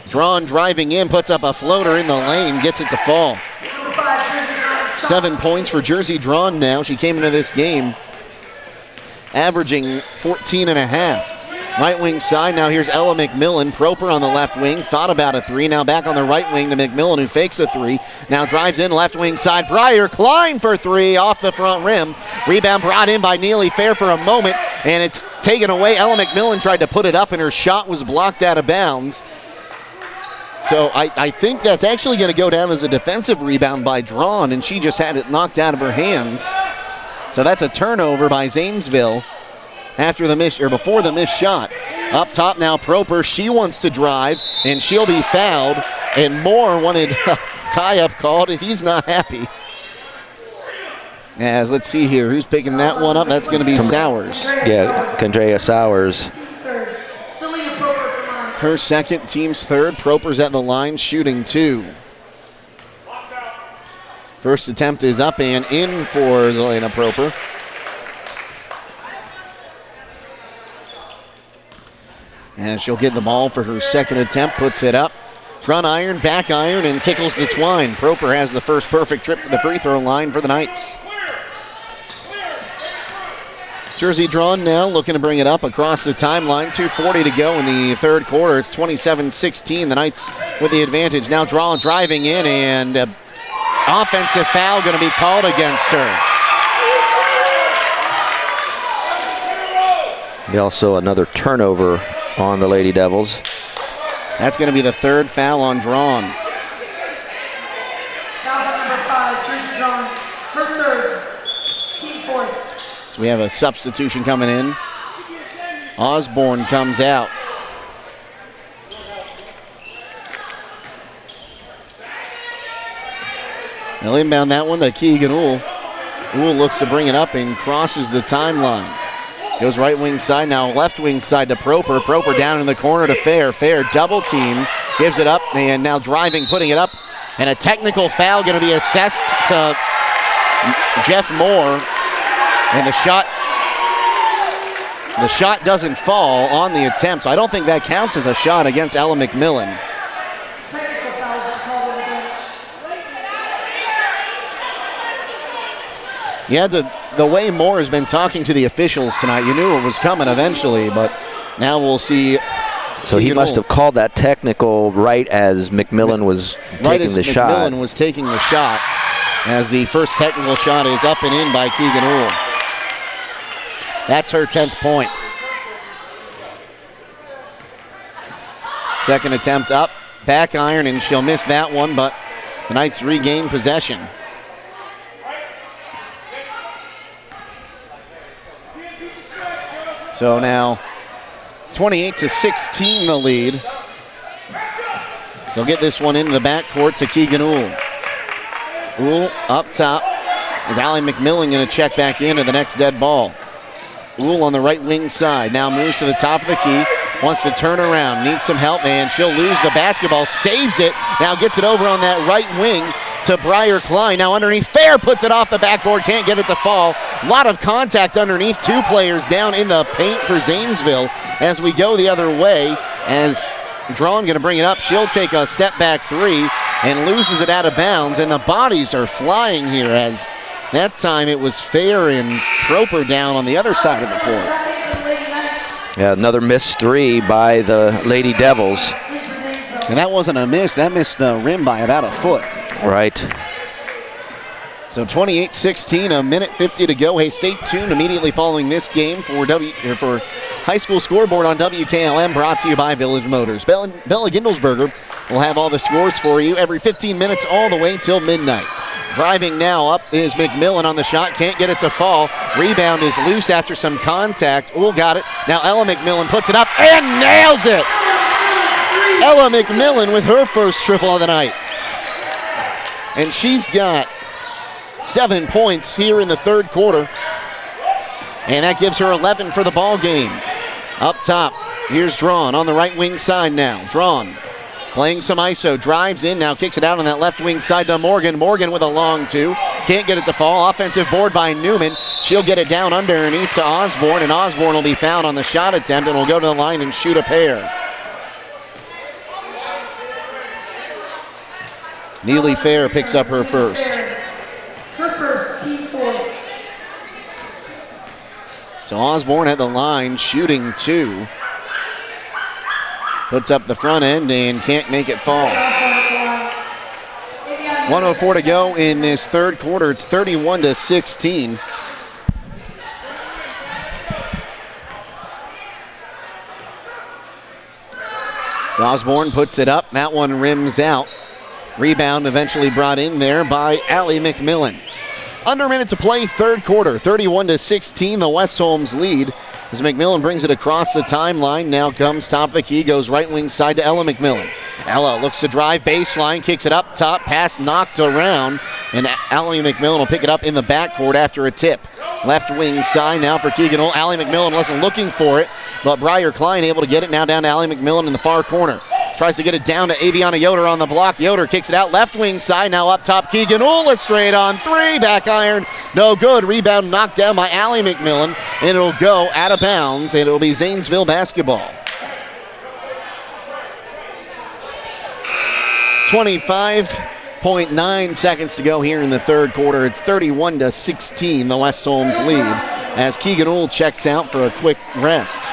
Drawn driving in, puts up a floater in the lane, gets it to fall. 7 points for Jersey Drawn now. She came into this game averaging 14 and a half. Right wing side, now here's Ella McMillan. Proper on the left wing, thought about a three. Now back on the right wing to McMillan, who fakes a three. Now drives in left wing side. Breyer Klein for three off the front rim. Rebound brought in by Neely Fair for a moment, and it's taken away. Ella McMillan tried to put it up, and her shot was blocked out of bounds. So I think that's actually going to go down as a defensive rebound by Drawn, and she just had it knocked out of her hands. So that's a turnover by Zanesville after the miss, or before the missed shot. Up top now, Proper. She wants to drive, and she'll be fouled. And Moore wanted a tie-up called, and he's not happy. As let's see here, who's picking that one up? That's going to be Sowers. Yeah, Condrea Sowers. Her second, team's third. Proper's at the line, shooting two. First attempt is up and in for Zelena Proper. And she'll get the ball for her second attempt, puts it up. Front iron, back iron, and tickles the twine. Proper has the first perfect trip to the free throw line for the Knights. Jersey drawn now, looking to bring it up across the timeline. 2:40 to go in the third quarter. It's 27-16. The Knights with the advantage. Now drawn, driving in, and offensive foul going to be called against her. Also another turnover on the Lady Devils. That's going to be the third foul on drawn. Foul's on number 5, Jersey drawn. Her third. Team fourth. So we have a substitution coming in. Osborne comes out. They'll inbound that one to Keegan Uhl. Uhl looks to bring it up and crosses the timeline. Goes right wing side, now left wing side to Proper. Proper down in the corner to Fair. Fair double team, gives it up, and now driving, putting it up. And a technical foul going to be assessed to Jeff Moore. And the shot doesn't fall on the attempt. So I don't think that counts as a shot against Ella McMillan. Technical fouls are called on the bench. Yeah, the way Moore has been talking to the officials tonight, you knew it was coming eventually, but now we'll see. So he must have called that technical right as McMillan was taking the shot. Right as McMillan was taking the shot, as the first technical shot is up and in by Keegan Uhl. That's her 10th point. Second attempt up, back iron, and she'll miss that one, but the Knights regain possession. So now 28-16 the lead. They'll get this one into the backcourt to Keegan Uhl. Uhl up top. Is Allie McMillan going to check back into the next dead ball? Uhl on the right wing side. Now moves to the top of the key. Wants to turn around. Needs some help, and she'll lose the basketball. Saves it. Now gets it over on that right wing to Briar Klein. Now underneath. Fair puts it off the backboard. Can't get it to fall. A lot of contact underneath. Two players down in the paint for Zanesville as we go the other way. As Drawn going to bring it up. She'll take a step back three and loses it out of bounds. And the bodies are flying here as that time it was Fair and Proper down on the other side of the court. Yeah, another missed three by the Lady Devils. And that wasn't a miss. That missed the rim by about a foot. Right. So 28-16, a minute 50 to go. Hey, stay tuned immediately following this game for High School Scoreboard on WKLM, brought to you by Village Motors. Bella Gindelsberger will have all the scores for you every 15 minutes all the way till midnight. Driving now up is McMillan on the shot. Can't get it to fall. Rebound is loose after some contact. Uhl got it. Now Ella McMillan puts it up and nails it. Ella McMillan with her first triple of the night. And she's got 7 points here in the third quarter. And that gives her 11 for the ball game. Up top, here's Drawn on the right wing side now. Drawn playing some ISO, drives in, now kicks it out on that left wing side to Morgan. Morgan with a long two. Can't get it to fall. Offensive board by Newman. She'll get it down underneath to Osborne, and Osborne will be fouled on the shot attempt and will go to the line and shoot a pair. Neely Fair picks up her first. Her first, team fourth. So Osborne at the line, shooting two. Puts up the front end and can't make it fall. 1:04 to go in this third quarter. It's 31-16. So Osborne puts it up. That one rims out. Rebound eventually brought in there by Allie McMillan. Under a minute to play, third quarter. 31-16, the West Holmes lead. As McMillan brings it across the timeline, now comes top of the key, goes right wing side to Ella McMillan. Ella looks to drive baseline, kicks it up top, pass knocked around, and Allie McMillan will pick it up in the backcourt after a tip. Left wing side now for Keegan Uhl. Allie McMillan wasn't looking for it, but Briar Klein able to get it now down to Allie McMillan in the far corner. Tries to get it down to Aviana Yoder on the block. Yoder kicks it out left wing side. Now up top, Keegan Uhl, a straight on three. Back iron, no good. Rebound knocked down by Allie McMillan, and it'll go out of bounds, and it'll be Zanesville basketball. 25.9 seconds to go here in the third quarter. It's 31-16, the West Holmes lead, as Keegan Ohl checks out for a quick rest.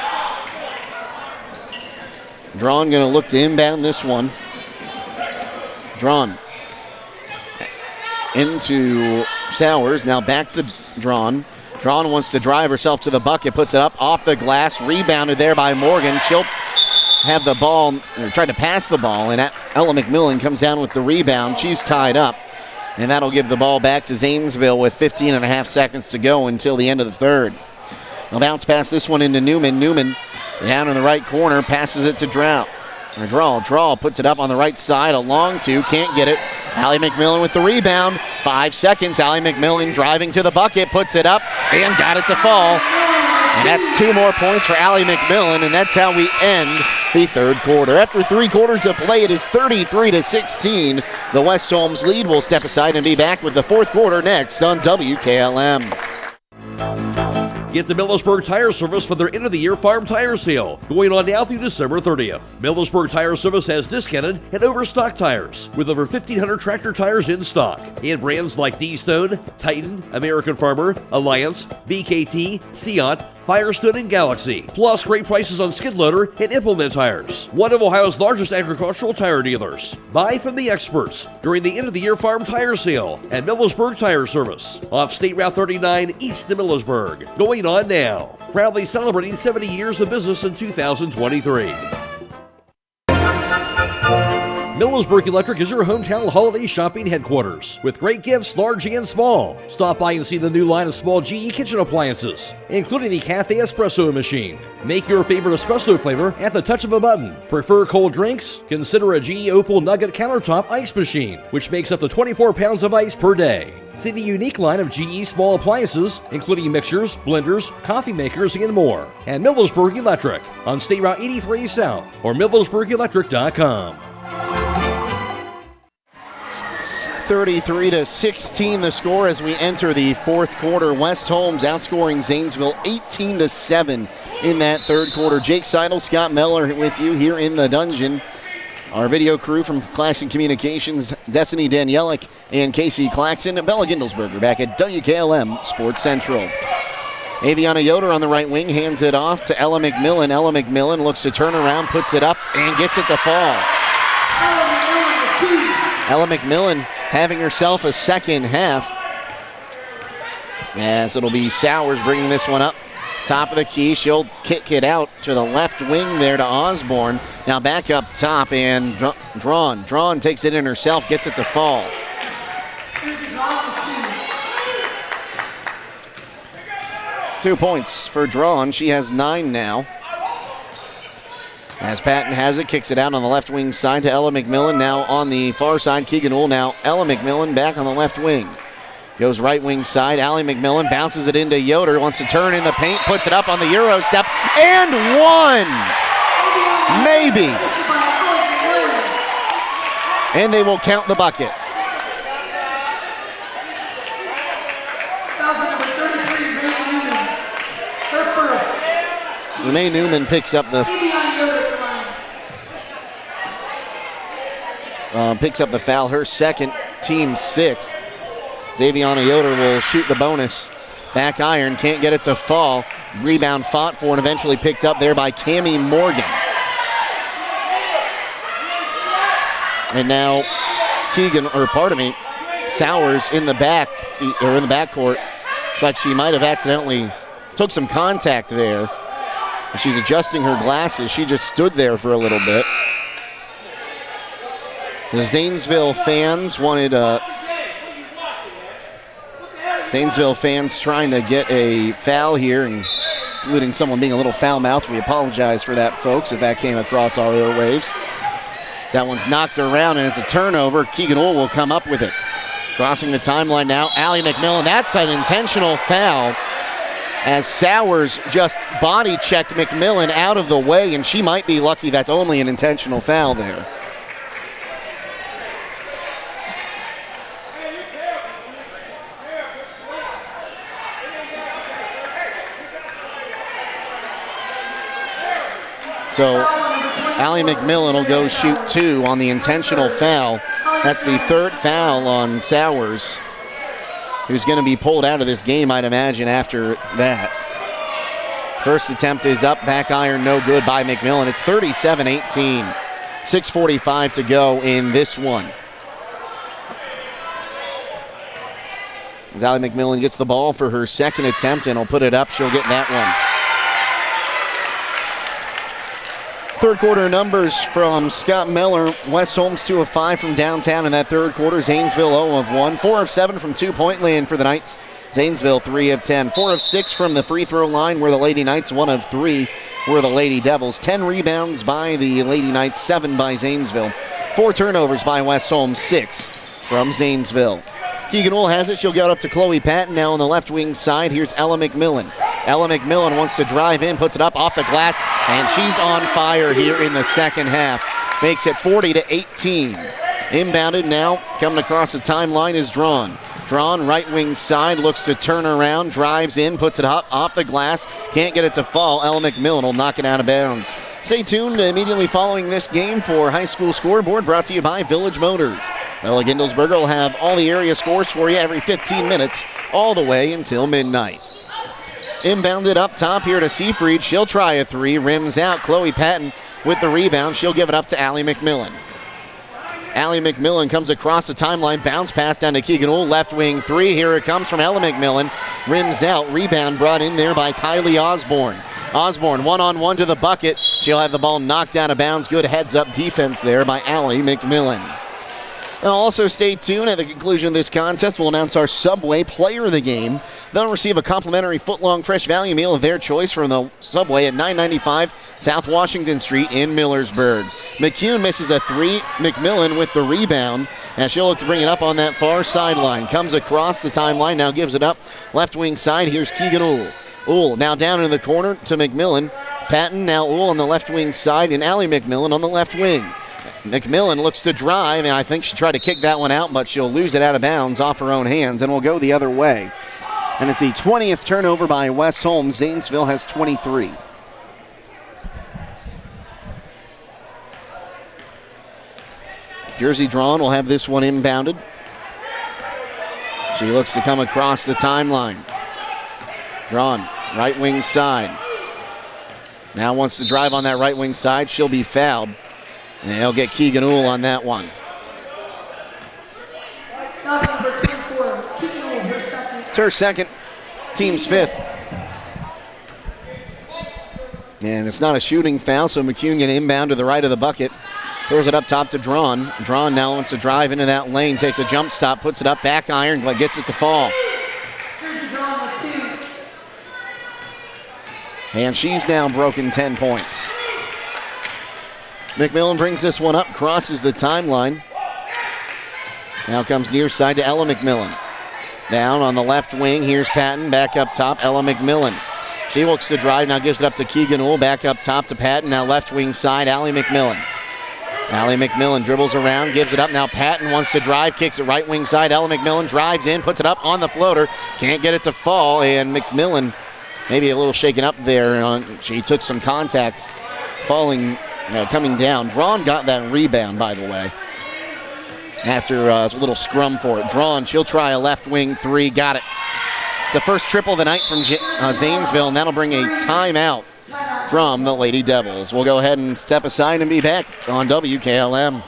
Drawn going to look to inbound this one. Drawn into Sowers, now back to Drawn. Drawn wants to drive herself to the bucket, puts it up off the glass, rebounded there by Morgan. She'll have the ball, or tried to pass the ball, and Ella McMillan comes down with the rebound. She's tied up, and that'll give the ball back to Zanesville with 15 and a half seconds to go until the end of the third. They'll bounce pass this one into Newman. Newman down in the right corner, passes it to Draw, puts it up on the right side, a long two, can't get it. Allie McMillan with the rebound. 5 seconds, Allie McMillan driving to the bucket, puts it up, and got it to fall. And that's 2 more points for Allie McMillan, and that's how we end the third quarter. After 3 quarters of play, it is 33-16. The West Holmes lead will step aside and be back with the fourth quarter next on WKLM. Get the Millersburg Tire Service for their end-of-the-year farm tire sale, going on now through December 30th. Millersburg Tire Service has discounted and overstock tires, with over 1,500 tractor tires in stock, and brands like D-Stone, Titan, American Farmer, Alliance, BKT, Scot, Firestone, and Galaxy. Plus great prices on skid loader and implement tires. One of Ohio's largest agricultural tire dealers. Buy from the experts during the end-of-the-year farm tire sale at Millersburg Tire Service off State Route 39 east of Millersburg. Going on now. Proudly celebrating 70 years of business in 2023. Millersburg Electric is your hometown holiday shopping headquarters with great gifts, large and small. Stop by and see the new line of small GE kitchen appliances, including the Cafe Espresso machine. Make your favorite espresso flavor at the touch of a button. Prefer cold drinks? Consider a GE Opal Nugget countertop ice machine, which makes up to 24 pounds of ice per day. See the unique line of GE small appliances, including mixers, blenders, coffee makers, and more at Millersburg Electric on State Route 83 South or millersburgelectric.com. 33-16 the score as we enter the fourth quarter. West Holmes outscoring Zanesville 18-7 in that third quarter. Jake Sidle, Scott Mellor with you here in the dungeon. Our video crew from Claxon Communications, Destiny Danielek and Casey Claxon, and Bella Gindelsberger back at WKLM Sports Central. Aviana Yoder on the right wing hands it off to Ella McMillan. Ella McMillan looks to turn around, puts it up, and gets it to fall. Ella McMillan having herself a second half, as it'll be Sowers bringing this one up. Top of the key, she'll kick it out to the left wing there to Osborne. Now back up top, and Drawn takes it in herself, gets it to fall. 2 points for Drawn. She has 9 now. As Patton has it, kicks it out on the left wing side to Ella McMillan. Now on the far side, Keegan Ohl. Now Ella McMillan back on the left wing. Goes right wing side. Allie McMillan bounces it into Yoder. Wants to turn in the paint. Puts it up on the Euro step. And one! Maybe. And they will count the bucket. Renee Newman picks up the foul, her second, team sixth. Xaviana Yoder will shoot the bonus. Back iron, can't get it to fall. Rebound fought for and eventually picked up there by Cammie Morgan. And now Sowers in the backcourt. But she might have accidentally took some contact there. She's adjusting her glasses. She just stood there for a little bit. The Zanesville fans trying to get a foul here, including someone being a little foul-mouthed. We apologize for that, folks, if that came across our airwaves. That one's knocked around, and it's a turnover. Keegan Ohl will come up with it. Crossing the timeline now, Allie McMillan. That's an intentional foul, as Sowers just body-checked McMillan out of the way, and she might be lucky that's only an intentional foul there. So Allie McMillan will go shoot 2 on the intentional foul. That's the 3rd foul on Sowers, who's going to be pulled out of this game, I'd imagine, after that. First attempt is up, back iron, no good by McMillan. It's 37-18, 6:45 to go in this one. As Allie McMillan gets the ball for her second attempt and will put it up, she'll get that one. Third quarter numbers from Scott Mellor. West Holmes 2 of 5 from downtown in that third quarter. Zanesville 0 of 1. 4 of 7 from two-point land for the Knights. Zanesville 3 of 10. 4 of 6 from the free throw line were the Lady Knights. 1 of 3 were the Lady Devils. 10 rebounds by the Lady Knights, 7 by Zanesville. 4 turnovers by West Holmes, 6 from Zanesville. Keegan Wool has it. She'll get up to Chloe Patton now on the left wing side. Here's Ella McMillan. Ella McMillan wants to drive in, puts it up off the glass, and she's on fire here in the second half. Makes it 40-18. Inbounded now, coming across the timeline is Drawn. Drawn, right wing side, looks to turn around, drives in, puts it up off the glass, can't get it to fall. Ella McMillan will knock it out of bounds. Stay tuned immediately following this game for High School Scoreboard, brought to you by Village Motors. Ella Gindelsberger will have all the area scores for you every 15 minutes, all the way until midnight. Inbounded up top here to Seafried. She'll try a 3, rims out. Chloe Patton with the rebound. She'll give it up to Allie McMillan. Allie McMillan comes across the timeline, bounce pass down to Keegan Wool, left wing 3. Here it comes from Ella McMillan. Rims out, rebound brought in there by Kylie Osborne. Osborne one-on-one to the bucket. She'll have the ball knocked out of bounds. Good heads-up defense there by Allie McMillan. And also stay tuned. At the conclusion of this contest, we'll announce our Subway Player of the Game. They'll receive a complimentary foot-long fresh value meal of their choice from the Subway at 995 South Washington Street in Millersburg. McCune misses a 3. McMillan with the rebound, and she'll look to bring it up on that far sideline. Comes across the timeline, now gives it up. Left wing side, here's Keegan Wool. Wool now down in the corner to McMillan. Patton, now Wool on the left wing side, and Allie McMillan on the left wing. McMillan looks to drive, and I think she tried to kick that one out, but she'll lose it out of bounds off her own hands, and will go the other way. And it's the 20th turnover by West Holmes. Zanesville has 23. Jersey Drawn will have this one inbounded. She looks to come across the timeline. Drawn, right wing side. Now wants to drive on that right wing side. She'll be fouled. And they'll get Keegan Wool on that one. That's number 24, Keegan Wool, her second. It's her second, team's 5th. And it's not a shooting foul, so McCune going to inbound to the right of the bucket. Throws it up top to Drawn. Drawn now wants to drive into that lane, takes a jump stop, puts it up, back iron, but gets it to fall. Jersey Drawn with 2. And she's now broken 10 points. McMillan brings this one up, crosses the timeline. Now comes near side to Ella McMillan. Down on the left wing, here's Patton, back up top, Ella McMillan. She looks to drive, now gives it up to Keegan Wool, back up top to Patton, now left wing side, Allie McMillan. Allie McMillan dribbles around, gives it up, now Patton wants to drive, kicks it right wing side, Ella McMillan drives in, puts it up on the floater, can't get it to fall, and McMillan maybe a little shaken up there. She took some contact, falling, coming down. Drawn got that rebound, by the way, after a little scrum for it. Drawn, she'll try a left wing 3, got it. It's the first triple of the night from Zanesville, and that'll bring a timeout from the Lady Devils. We'll go ahead and step aside and be back on WKLM.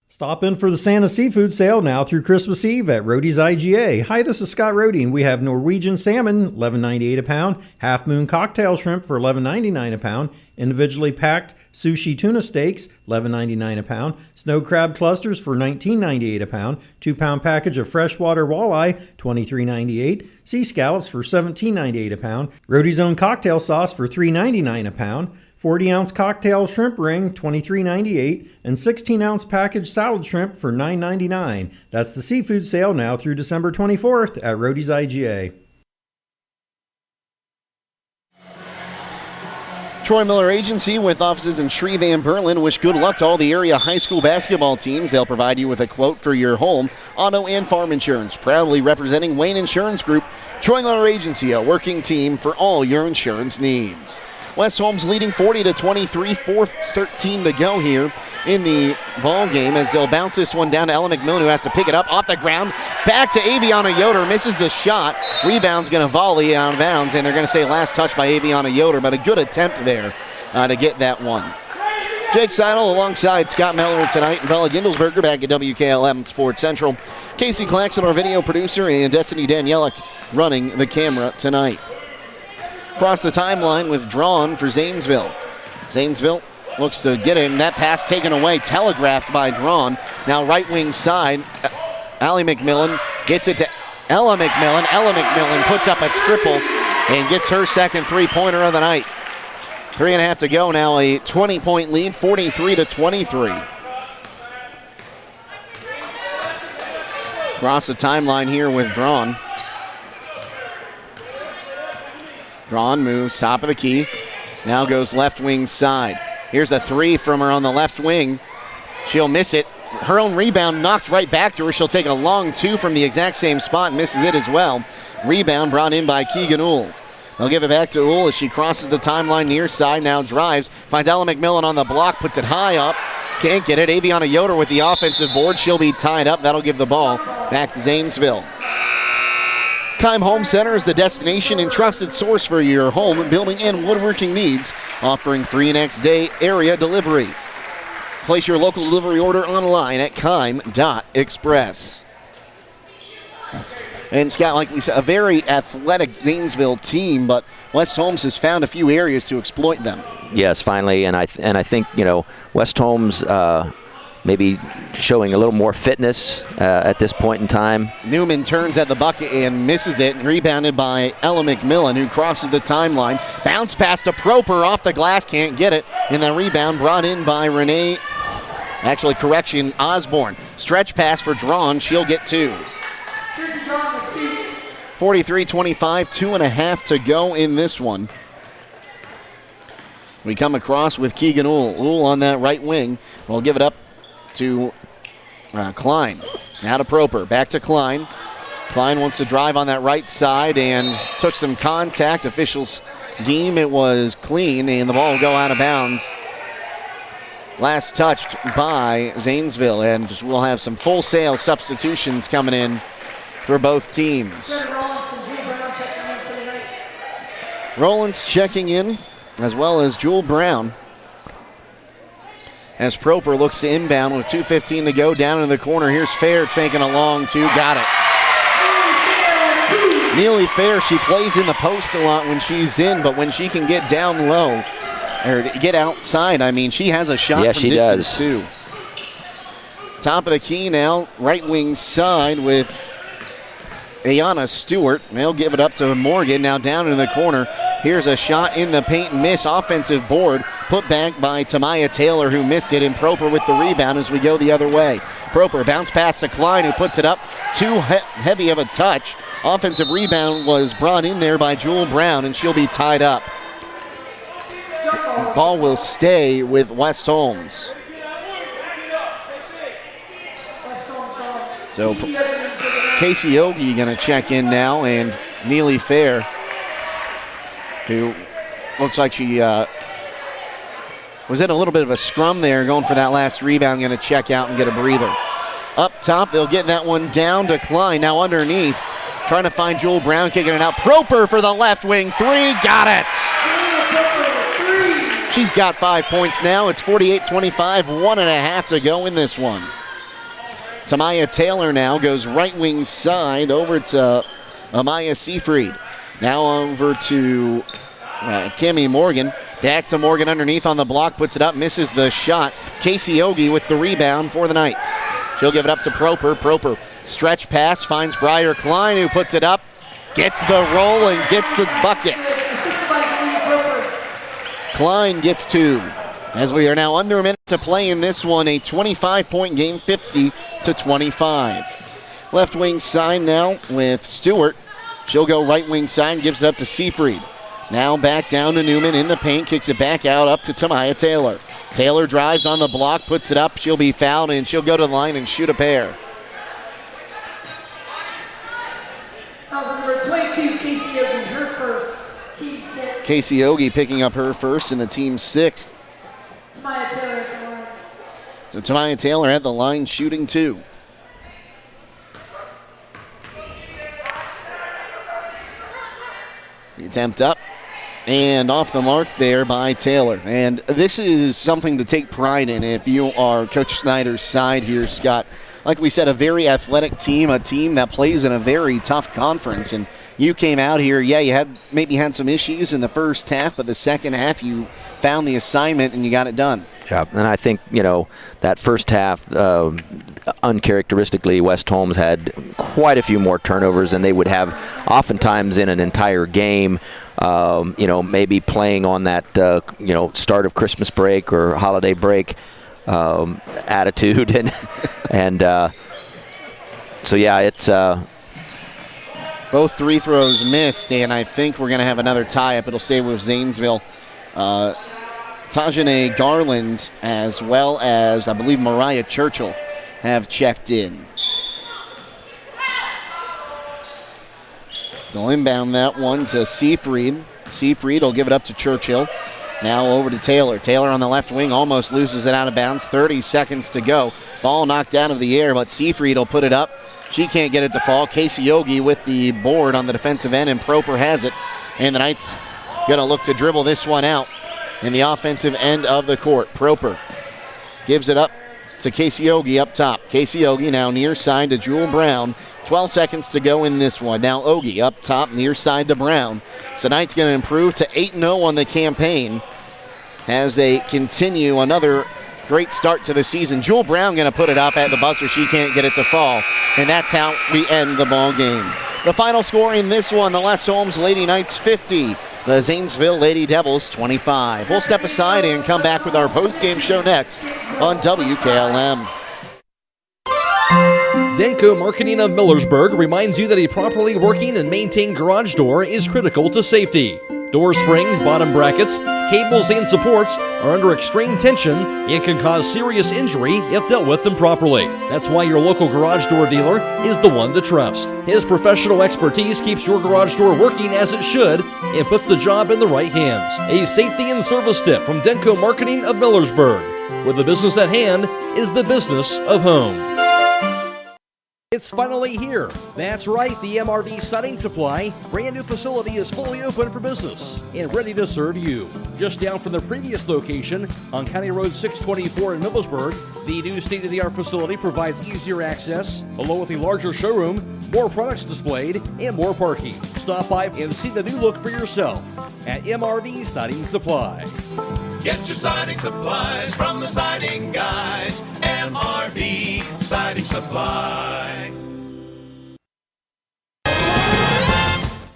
Stop in for the Santa Seafood Sale now through Christmas Eve at Rody's IGA. Hi, this is Scott Rody, and we have Norwegian salmon, $11.98 a pound, Half Moon cocktail shrimp for $11.99 a pound, individually packed sushi tuna steaks, $11.99 a pound, snow crab clusters for $19.98 a pound, 2-pound package of freshwater walleye, $23.98, sea scallops for $17.98 a pound, Rody's own cocktail sauce for $3.99 a pound, 40-ounce cocktail shrimp ring, $23.98, and 16-ounce packaged salad shrimp for $9.99. That's the seafood sale now through December 24th at Rody's IGA. Troy Miller Agency, with offices in Shreve and Berlin, wish good luck to all the area high school basketball teams. They'll provide you with a quote for your home, auto, and farm insurance. Proudly representing Wayne Insurance Group, Troy Miller Agency, a working team for all your insurance needs. West Holmes leading 40-23, 4:13 to go here in the ball game as they'll bounce this one down to Ella McMillan, who has to pick it up off the ground. Back to Aviana Yoder, misses the shot. Rebound's going to volley out of bounds, and they're going to say last touch by Aviana Yoder, but a good attempt there to get that one. Jake Sidle alongside Scott Mellor tonight, and Bella Gindelsberger back at WKLM Sports Central. Casey Claxon, our video producer, and Destiny Danielek running the camera tonight. Across the timeline withdrawn for Zanesville. Zanesville looks to get him. That pass taken away, telegraphed by Drawn. Now right wing side, Allie McMillan gets it to Ella McMillan. Ella McMillan puts up a triple and gets her second three-pointer of the night. 3.5 to go now, a 20-point lead, 43-23. Across the timeline here with Drawn. Drawn moves top of the key. Now goes left wing side. Here's a three from her on the left wing. She'll miss it. Her own rebound knocked right back to her. She'll take a long two from the exact same spot and misses it as well. Rebound brought in by Keegan Uhl. They'll give it back to Uhl as she crosses the timeline near side. Now drives. Finds Ella McMillan on the block. Puts it high up. Can't get it. Aviana Yoder with the offensive board. She'll be tied up. That'll give the ball back to Zanesville. Keim Home Center is the destination and trusted source for your home, building, and woodworking needs, offering free next-day area delivery. Place your local delivery order online at keim.express. And Scott, like we said, a very athletic Zanesville team, but West Holmes has found a few areas to exploit them. Yes, finally, and I think West Holmes maybe showing a little more fitness at this point in time. Newman turns at the bucket and misses it, rebounded by Ella McMillan, who crosses the timeline. Bounce pass to Proper off the glass, can't get it, and the rebound brought in by Osborne. Stretch pass for Drawn, she'll get two. 43-25, 2.5 to go in this one. We come across with Keegan Uhl. Uhl on that right wing. We'll give it up to Klein. Now to Proper. Back to Klein. Klein wants to drive on that right side and took some contact. Officials deem it was clean, and the ball will go out of bounds. Last touched by Zanesville, and we'll have some full sale substitutions coming in for both teams. Rollins checking in, as well as Jewel Brown. As Proper looks to inbound with 2:15 to go, down in the corner. Here's Fair taking a long two, got it. Neely Fair, she plays in the post a lot when she's in, but when she can get down low, or get outside, she has a shot from distance too. Top of the key now, right wing side with Ayanna Stewart. They'll give it up to Morgan, now down in the corner. Here's a shot in the paint, miss, offensive board, put back by Tamaya Taylor, who missed it, and Proper with the rebound as we go the other way. Proper bounce pass to Klein, who puts it up, too heavy of a touch. Offensive rebound was brought in there by Jewel Brown, and she'll be tied up. Ball will stay with West Holmes. So Casey Ogie going to check in now, and Neely Fair, who looks like she was in a little bit of a scrum there, going for that last rebound, going to check out and get a breather. Up top, they'll get that one down to Klein. Now underneath, trying to find Jewel Brown, kicking it out. Proper for the left wing three, got it! She's got 5 points now. It's 48-25, 1.5 to go in this one. Tamaya Taylor now goes right wing side over to Amaya Seafried. Now over to Cammie Morgan. Back to Morgan underneath on the block, puts it up, misses the shot. Casey Ogie with the rebound for the Knights. She'll give it up to Proper. Proper stretch pass, finds Briar Klein, who puts it up, gets the roll and gets the bucket. Klein gets two. As we are now under a minute to play in this one, a 25-point game, 50-25. Left wing side now with Stewart. She'll go right wing side and gives it up to Seafried. Now back down to Newman in the paint, kicks it back out up to Tamaya Taylor. Taylor drives on the block, puts it up. She'll be fouled, and she'll go to the line and shoot a pair. Foul number 22, Casey Ogie, her first, team 6. Casey Ogie picking up her first and the team's sixth. Tamaya Taylor at the line. So Tamaya Taylor at the line shooting 2. The attempt up and off the mark there by Taylor. And this is something to take pride in if you are Coach Snyder's side here, Scott. Like we said, a very athletic team, a team that plays in a very tough conference. And you came out here, you had some issues in the first half, but the second half you found the assignment and you got it done. Yeah, and I think, that first half, uncharacteristically, West Holmes had quite a few more turnovers than they would have oftentimes in an entire game. Maybe playing on that, start of Christmas break or holiday break attitude. It's... Both free throws missed, and I think we're going to have another tie-up. It'll stay with Zanesville. Tajane Garland, as well as, I believe, Mariah Churchill, have checked in. So inbound that one to Seafried. Seafried will give it up to Churchill. Now over to Taylor. Taylor on the left wing almost loses it out of bounds. 30 seconds to go. Ball knocked out of the air, but Seafried will put it up. She can't get it to fall. Casey Ogie with the board on the defensive end, and Proper has it. And the Knights going to look to dribble this one out in the offensive end of the court. Proper gives it up to Casey Ogie up top. Casey Ogie now near side to Jewel Brown. 12 seconds to go in this one. Now Ogie up top near side to Brown. So Knights going to improve to 8-0 on the campaign as they continue another great start to the season. Jewel Brown going to put it up at the buzzer. She can't get it to fall. And that's how we end the ball game. The final score in this one, the West Holmes Lady Knights 50. The Zanesville Lady Devils 25. We'll step aside and come back with our post-game show next on WKLM. Denko Marketing of Millersburg reminds you that a properly working and maintained garage door is critical to safety. Door springs, bottom brackets, cables, and supports are under extreme tension and can cause serious injury if dealt with improperly. That's why your local garage door dealer is the one to trust. His professional expertise keeps your garage door working as it should and puts the job in the right hands. A safety and service tip from Denko Marketing of Millersburg, where the business at hand is the business of home. It's finally here. That's right, the MRV Siding Supply brand new facility is fully open for business and ready to serve you. Just down from the previous location on County Road 624 in Millersburg, the new state-of-the-art facility provides easier access, along with a larger showroom, more products displayed, and more parking. Stop by and see the new look for yourself at MRV Siding Supply. Get your siding supplies from the siding guys. MRV Siding Supply.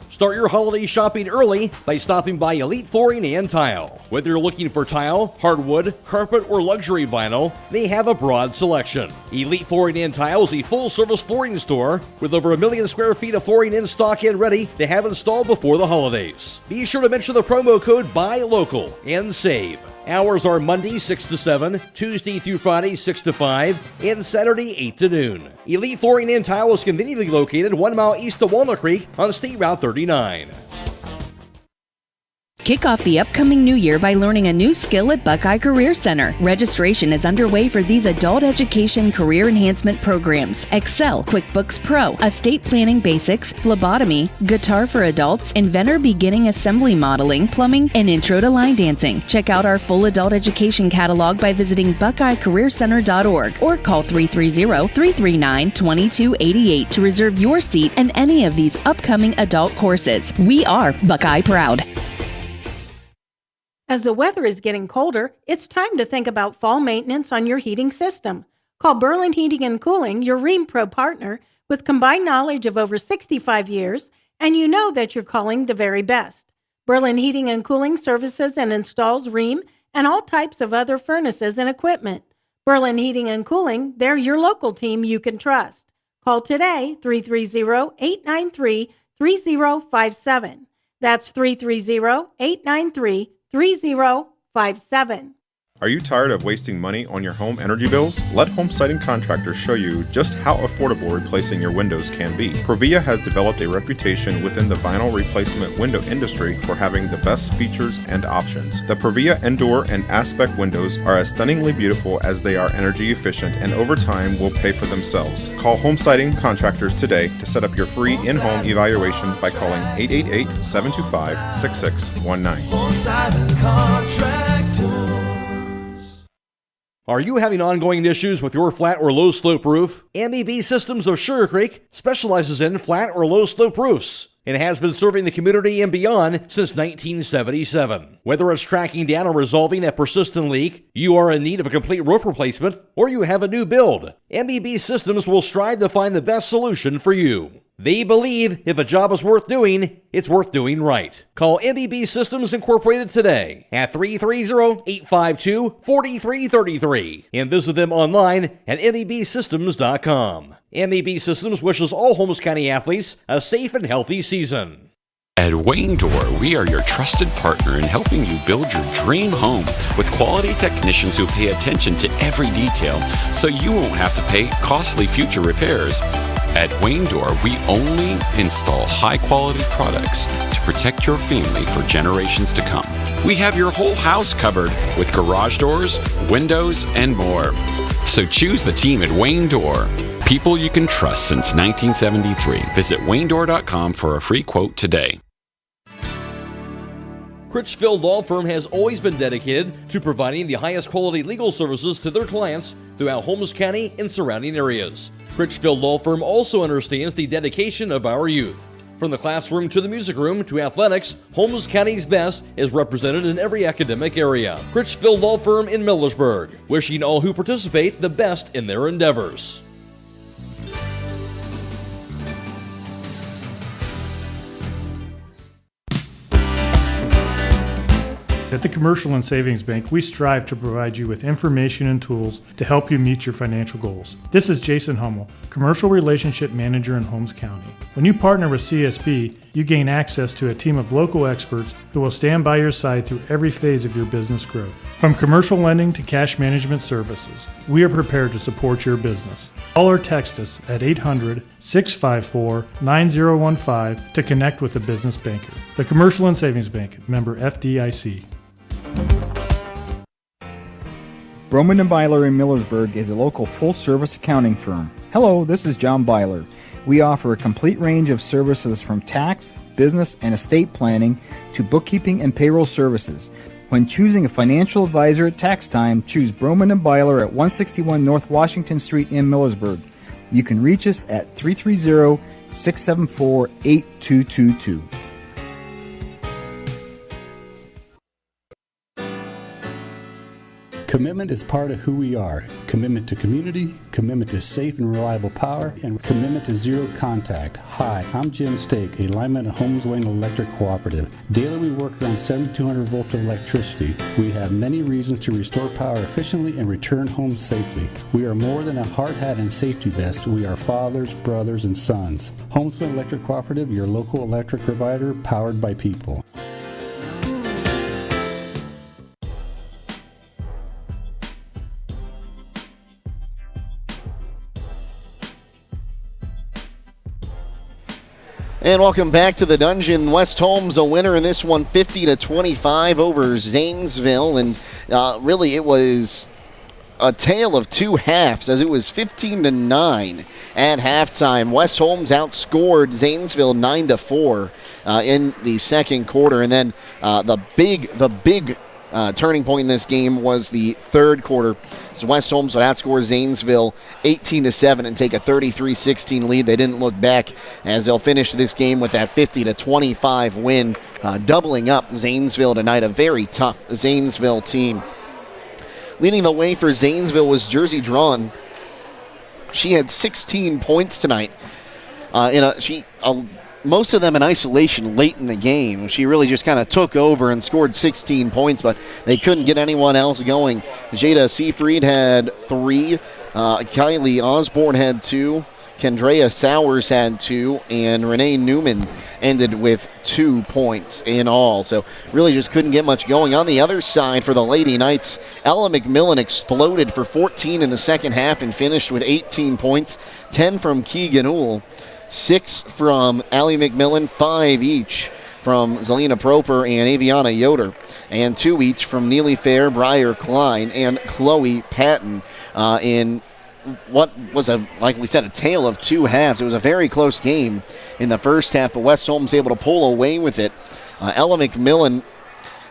Start your holiday shopping early by stopping by Elite Flooring and Tile. Whether you're looking for tile, hardwood, carpet, or luxury vinyl, they have a broad selection. Elite Flooring and Tile is a full-service flooring store with over 1 million square feet of flooring in stock and ready to have installed before the holidays. Be sure to mention the promo code BUYLOCAL and save. Hours are Monday 6 to 7, Tuesday through Friday 6 to 5, and Saturday 8 to noon. Elite Flooring and Tile is conveniently located 1 mile east of Walnut Creek on State Route 39. Kick off the upcoming new year by learning a new skill at Buckeye Career Center. Registration is underway for these adult education career enhancement programs: Excel, QuickBooks Pro, Estate Planning Basics, Phlebotomy, Guitar for Adults, Inventor Beginning Assembly Modeling, Plumbing, and Intro to Line Dancing. Check out our full adult education catalog by visiting BuckeyeCareerCenter.org or call 330-339-2288 to reserve your seat in any of these upcoming adult courses. We are Buckeye Proud. As the weather is getting colder, it's time to think about fall maintenance on your heating system. Call Berlin Heating and Cooling, your Rheem Pro partner, with combined knowledge of over 65 years, and you know that you're calling the very best. Berlin Heating and Cooling services and installs Rheem and all types of other furnaces and equipment. Berlin Heating and Cooling, they're your local team you can trust. Call today, 330-893-3057. That's 330-893-3057. Are you tired of wasting money on your home energy bills? Let Home Siding Contractors show you just how affordable replacing your windows can be. Provia has developed a reputation within the vinyl replacement window industry for having the best features and options. The Provia Endure and Aspect windows are as stunningly beautiful as they are energy efficient, and over time will pay for themselves. Call Home Siding Contractors today to set up your free in-home evaluation by calling 888-725-6619. Home Siding Contractors. Are you having ongoing issues with your flat or low slope roof? MEB Systems of Sugar Creek specializes in flat or low slope roofs and has been serving the community and beyond since 1977. Whether it's tracking down or resolving a persistent leak, you are in need of a complete roof replacement, or you have a new build, MEB Systems will strive to find the best solution for you. They believe if a job is worth doing, it's worth doing right. Call MEB Systems Incorporated today at 330-852-4333 and visit them online at mebsystems.com. MEB Systems wishes all Holmes County athletes a safe and healthy season. At Wayne Door, we are your trusted partner in helping you build your dream home with quality technicians who pay attention to every detail so you won't have to pay costly future repairs. At Wayne Door, we only install high-quality products to protect your family for generations to come. We have your whole house covered with garage doors, windows, and more. So choose the team at Wayne Door. People you can trust since 1973. Visit waynedoor.com for a free quote today. Critchfield Law Firm has always been dedicated to providing the highest quality legal services to their clients throughout Holmes County and surrounding areas. Critchfield Law Firm also understands the dedication of our youth. From the classroom to the music room to athletics, Holmes County's best is represented in every academic area. Critchfield Law Firm in Millersburg, wishing all who participate the best in their endeavors. At the Commercial and Savings Bank, we strive to provide you with information and tools to help you meet your financial goals. This is Jason Hummel, Commercial Relationship Manager in Holmes County. When you partner with CSB, you gain access to a team of local experts who will stand by your side through every phase of your business growth. From commercial lending to cash management services, we are prepared to support your business. Call or text us at 800-654-9015 to connect with a business banker. The Commercial and Savings Bank, member FDIC. Broman & Byler in Millersburg is a local full-service accounting firm. Hello, this is John Byler. We offer a complete range of services from tax, business, and estate planning to bookkeeping and payroll services. When choosing a financial advisor at tax time, choose Broman & Byler at 161 North Washington Street in Millersburg. You can reach us at 330-674-8222. Commitment is part of who we are. Commitment to community, commitment to safe and reliable power, and commitment to zero contact. Hi, I'm Jim Stake, a lineman at Holmes Wayne Electric Cooperative. Daily we work around 7,200 volts of electricity. We have many reasons to restore power efficiently and return home safely. We are more than a hard hat and safety vest. We are fathers, brothers, and sons. Holmes Wayne Electric Cooperative, your local electric provider, powered by people. And welcome back to the Dungeon. West Holmes a winner in this one, 50-25 over Zanesville. And really it was a tale of two halves, as it was 15-9 at halftime. West Holmes outscored Zanesville 9-4 in the second quarter. And then the big turning point in this game was the third quarter. So West Holmes would outscore Zanesville 18-7 and take a 33-16 lead. They didn't look back, as they'll finish this game with that 50-25 win, doubling up Zanesville tonight. A very tough Zanesville team. Leading the way for Zanesville was Jersey Drawn. She had 16 points tonight. Most of them in isolation late in the game. She really just kind of took over and scored 16 points, but they couldn't get anyone else going. Jada Seafried had 3. Kylie Osborne had 2. Kendrea Sowers had 2, and Renee Newman ended with 2 points in all. So really just couldn't get much going. On the other side for the Lady Knights, Ella McMillan exploded for 14 in the second half and finished with 18 points, 10 from Keegan Uhl, 6 from Allie McMillan, 5 each from Zelina Proper and Aviana Yoder, and 2 each from Neely Fair, Briar Klein, and Chloe Patton in what was, like we said, a tale of 2 halves. It was a very close game in the first half, but West Holmes able to pull away with it. Ella McMillan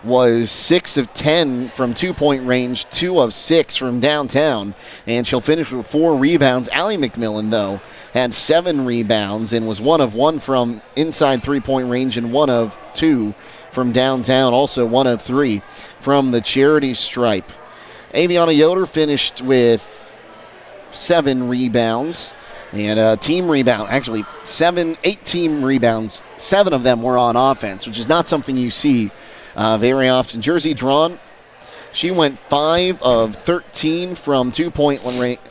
was 6 of 10 from 2-point range, 2 of 6 from downtown, and she'll finish with 4 rebounds. Allie McMillan, though, had 7 rebounds and was 1 of 1 from inside 3-point range and 1 of 2 from downtown, also 1 of 3 from the charity stripe. Aviana Yoder finished with 7 rebounds and a team rebound. Actually, 8 team rebounds. 7 of them were on offense, which is not something you see very often. Jersey Drawn, she went 5 of 13 from 2-point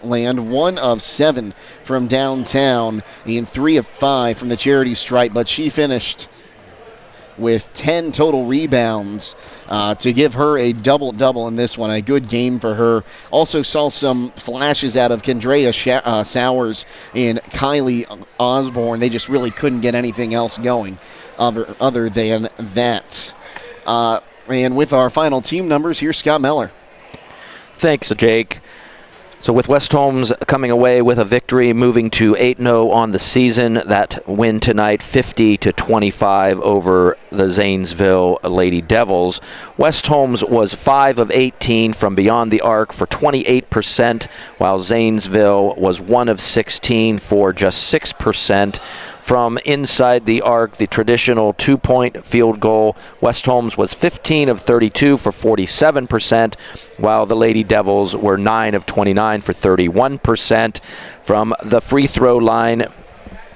land, 1 of 7 from downtown, and 3 of 5 from the charity stripe, but she finished with 10 total rebounds to give her a double-double in this one. A good game for her. Also saw some flashes out of Kendrea Sowers and Kylie Osborne. They just really couldn't get anything else going other than that. And with our final team numbers, here's Scott Mellor. Thanks, Jake. So with West Holmes coming away with a victory, moving to 8-0 on the season, that win tonight 50-25 over the Zanesville Lady Devils. West Holmes was 5 of 18 from beyond the arc for 28%, while Zanesville was 1 of 16 for just 6%. From inside the arc, the traditional 2-point field goal, West Holmes was 15 of 32 for 47%, while the Lady Devils were 9 of 29 for 31%. From the free throw line,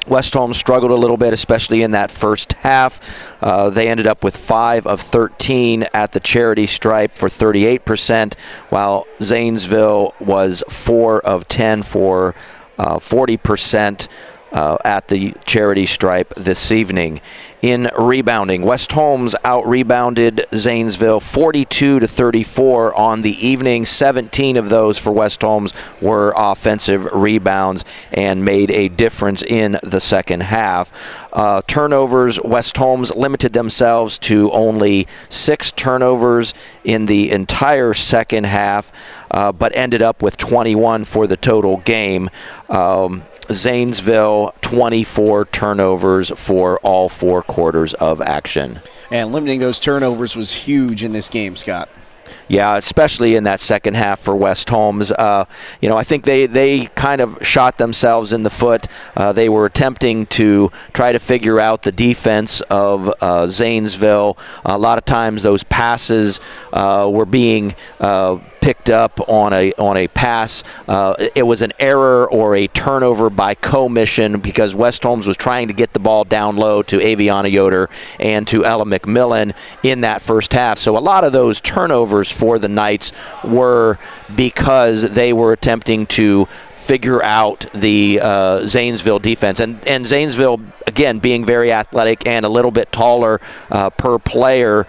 West Holmes struggled a little bit, especially in that first half. They ended up with 5 of 13 at the charity stripe for 38%, while Zanesville was 4 of 10 for 40%. At the charity stripe this evening. In rebounding, West Holmes out-rebounded Zanesville 42-34 on the evening. 17 of those for West Holmes were offensive rebounds and made a difference in the second half. Turnovers, West Holmes limited themselves to only 6 turnovers in the entire second half, but ended up with 21 for the total game. Zanesville, 24 turnovers for all 4 quarters of action. And limiting those turnovers was huge in this game, Scott. Yeah, especially in that second half for West Holmes. I think they kind of shot themselves in the foot. They were attempting to try to figure out the defense of Zanesville. A lot of times those passes were being picked up on a pass. It was an error or a turnover by commission because West Holmes was trying to get the ball down low to Aviana Yoder and to Ella McMillan in that first half. So a lot of those turnovers for the Knights were because they were attempting to figure out the Zanesville defense. And Zanesville, again, being very athletic and a little bit taller per player,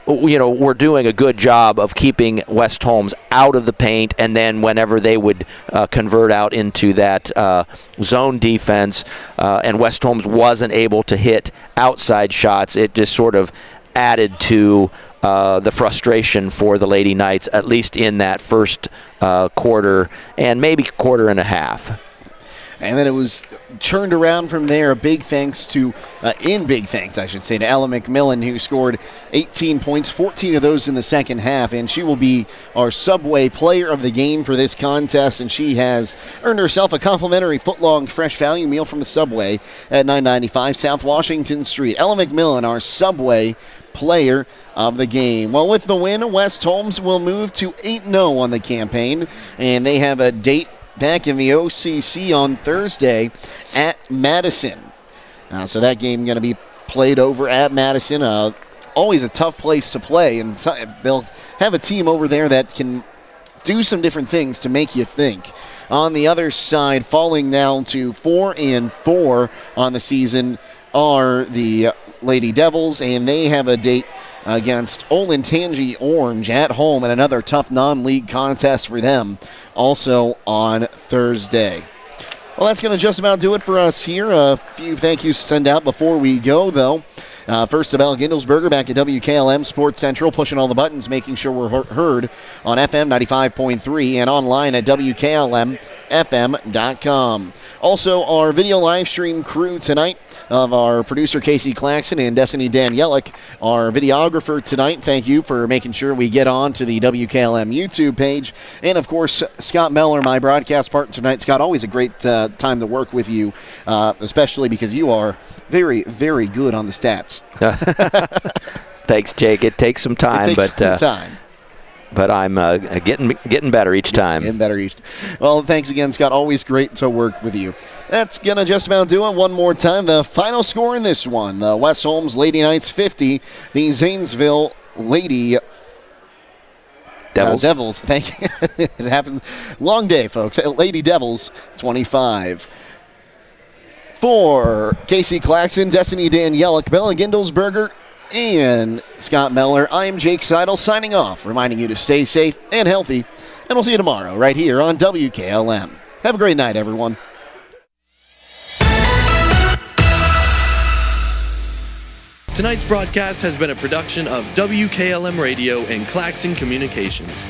we're doing a good job of keeping West Holmes out of the paint, and then whenever they would convert out into that zone defense and West Holmes wasn't able to hit outside shots, it just sort of added to the frustration for the Lady Knights, at least in that first quarter and maybe quarter and a half. And then it was turned around from there. Big thanks to Ella McMillan, who scored 18 points, 14 of those in the second half, and she will be our Subway Player of the Game for this contest, and she has earned herself a complimentary foot-long fresh value meal from the Subway at 995 South Washington Street. Ella McMillan, our Subway Player of the Game. Well, with the win, West Holmes will move to 8-0 on the campaign, and they have a date back in the OCC on Thursday at Madison. So that game going to be played over at Madison. Always a tough place to play, and they'll have a team over there that can do some different things to make you think. On the other side, falling down to 4-4 on the season are the Lady Devils, and they have a date against Olentangy Orange at home and another tough non-league contest for them also on Thursday. Well, that's going to just about do it for us here. A few thank yous to send out before we go, though. First to Bella Gindelsberger back at WKLM Sports Central, pushing all the buttons, making sure we're heard on FM 95.3 and online at WKLM-FM.com. Also, our video live stream crew tonight of our producer Casey Claxon and Destiny Danielek, our videographer tonight. Thank you for making sure we get on to the WKLM YouTube page. And, of course, Scott Mellor, my broadcast partner tonight. Scott, always a great time to work with you, especially because you are very, very good on the stats. Thanks, Jake. It takes some time, but I'm getting better each time. Getting better each. Well, thanks again, Scott. Always great to work with you. That's going to just about do it. One more time. The final score in this one, the West Holmes Lady Knights 50, the Zanesville Lady Devils. Thank you. It happens. Long day, folks. Lady Devils 25. For Casey Claxon, Destiny Danielek, Bella Gindelsberger, and Scott Mellor, I am Jake Sidle signing off, reminding you to stay safe and healthy, and we'll see you tomorrow right here on WKLM. Have a great night, everyone. Tonight's broadcast has been a production of WKLM Radio and Claxon Communications.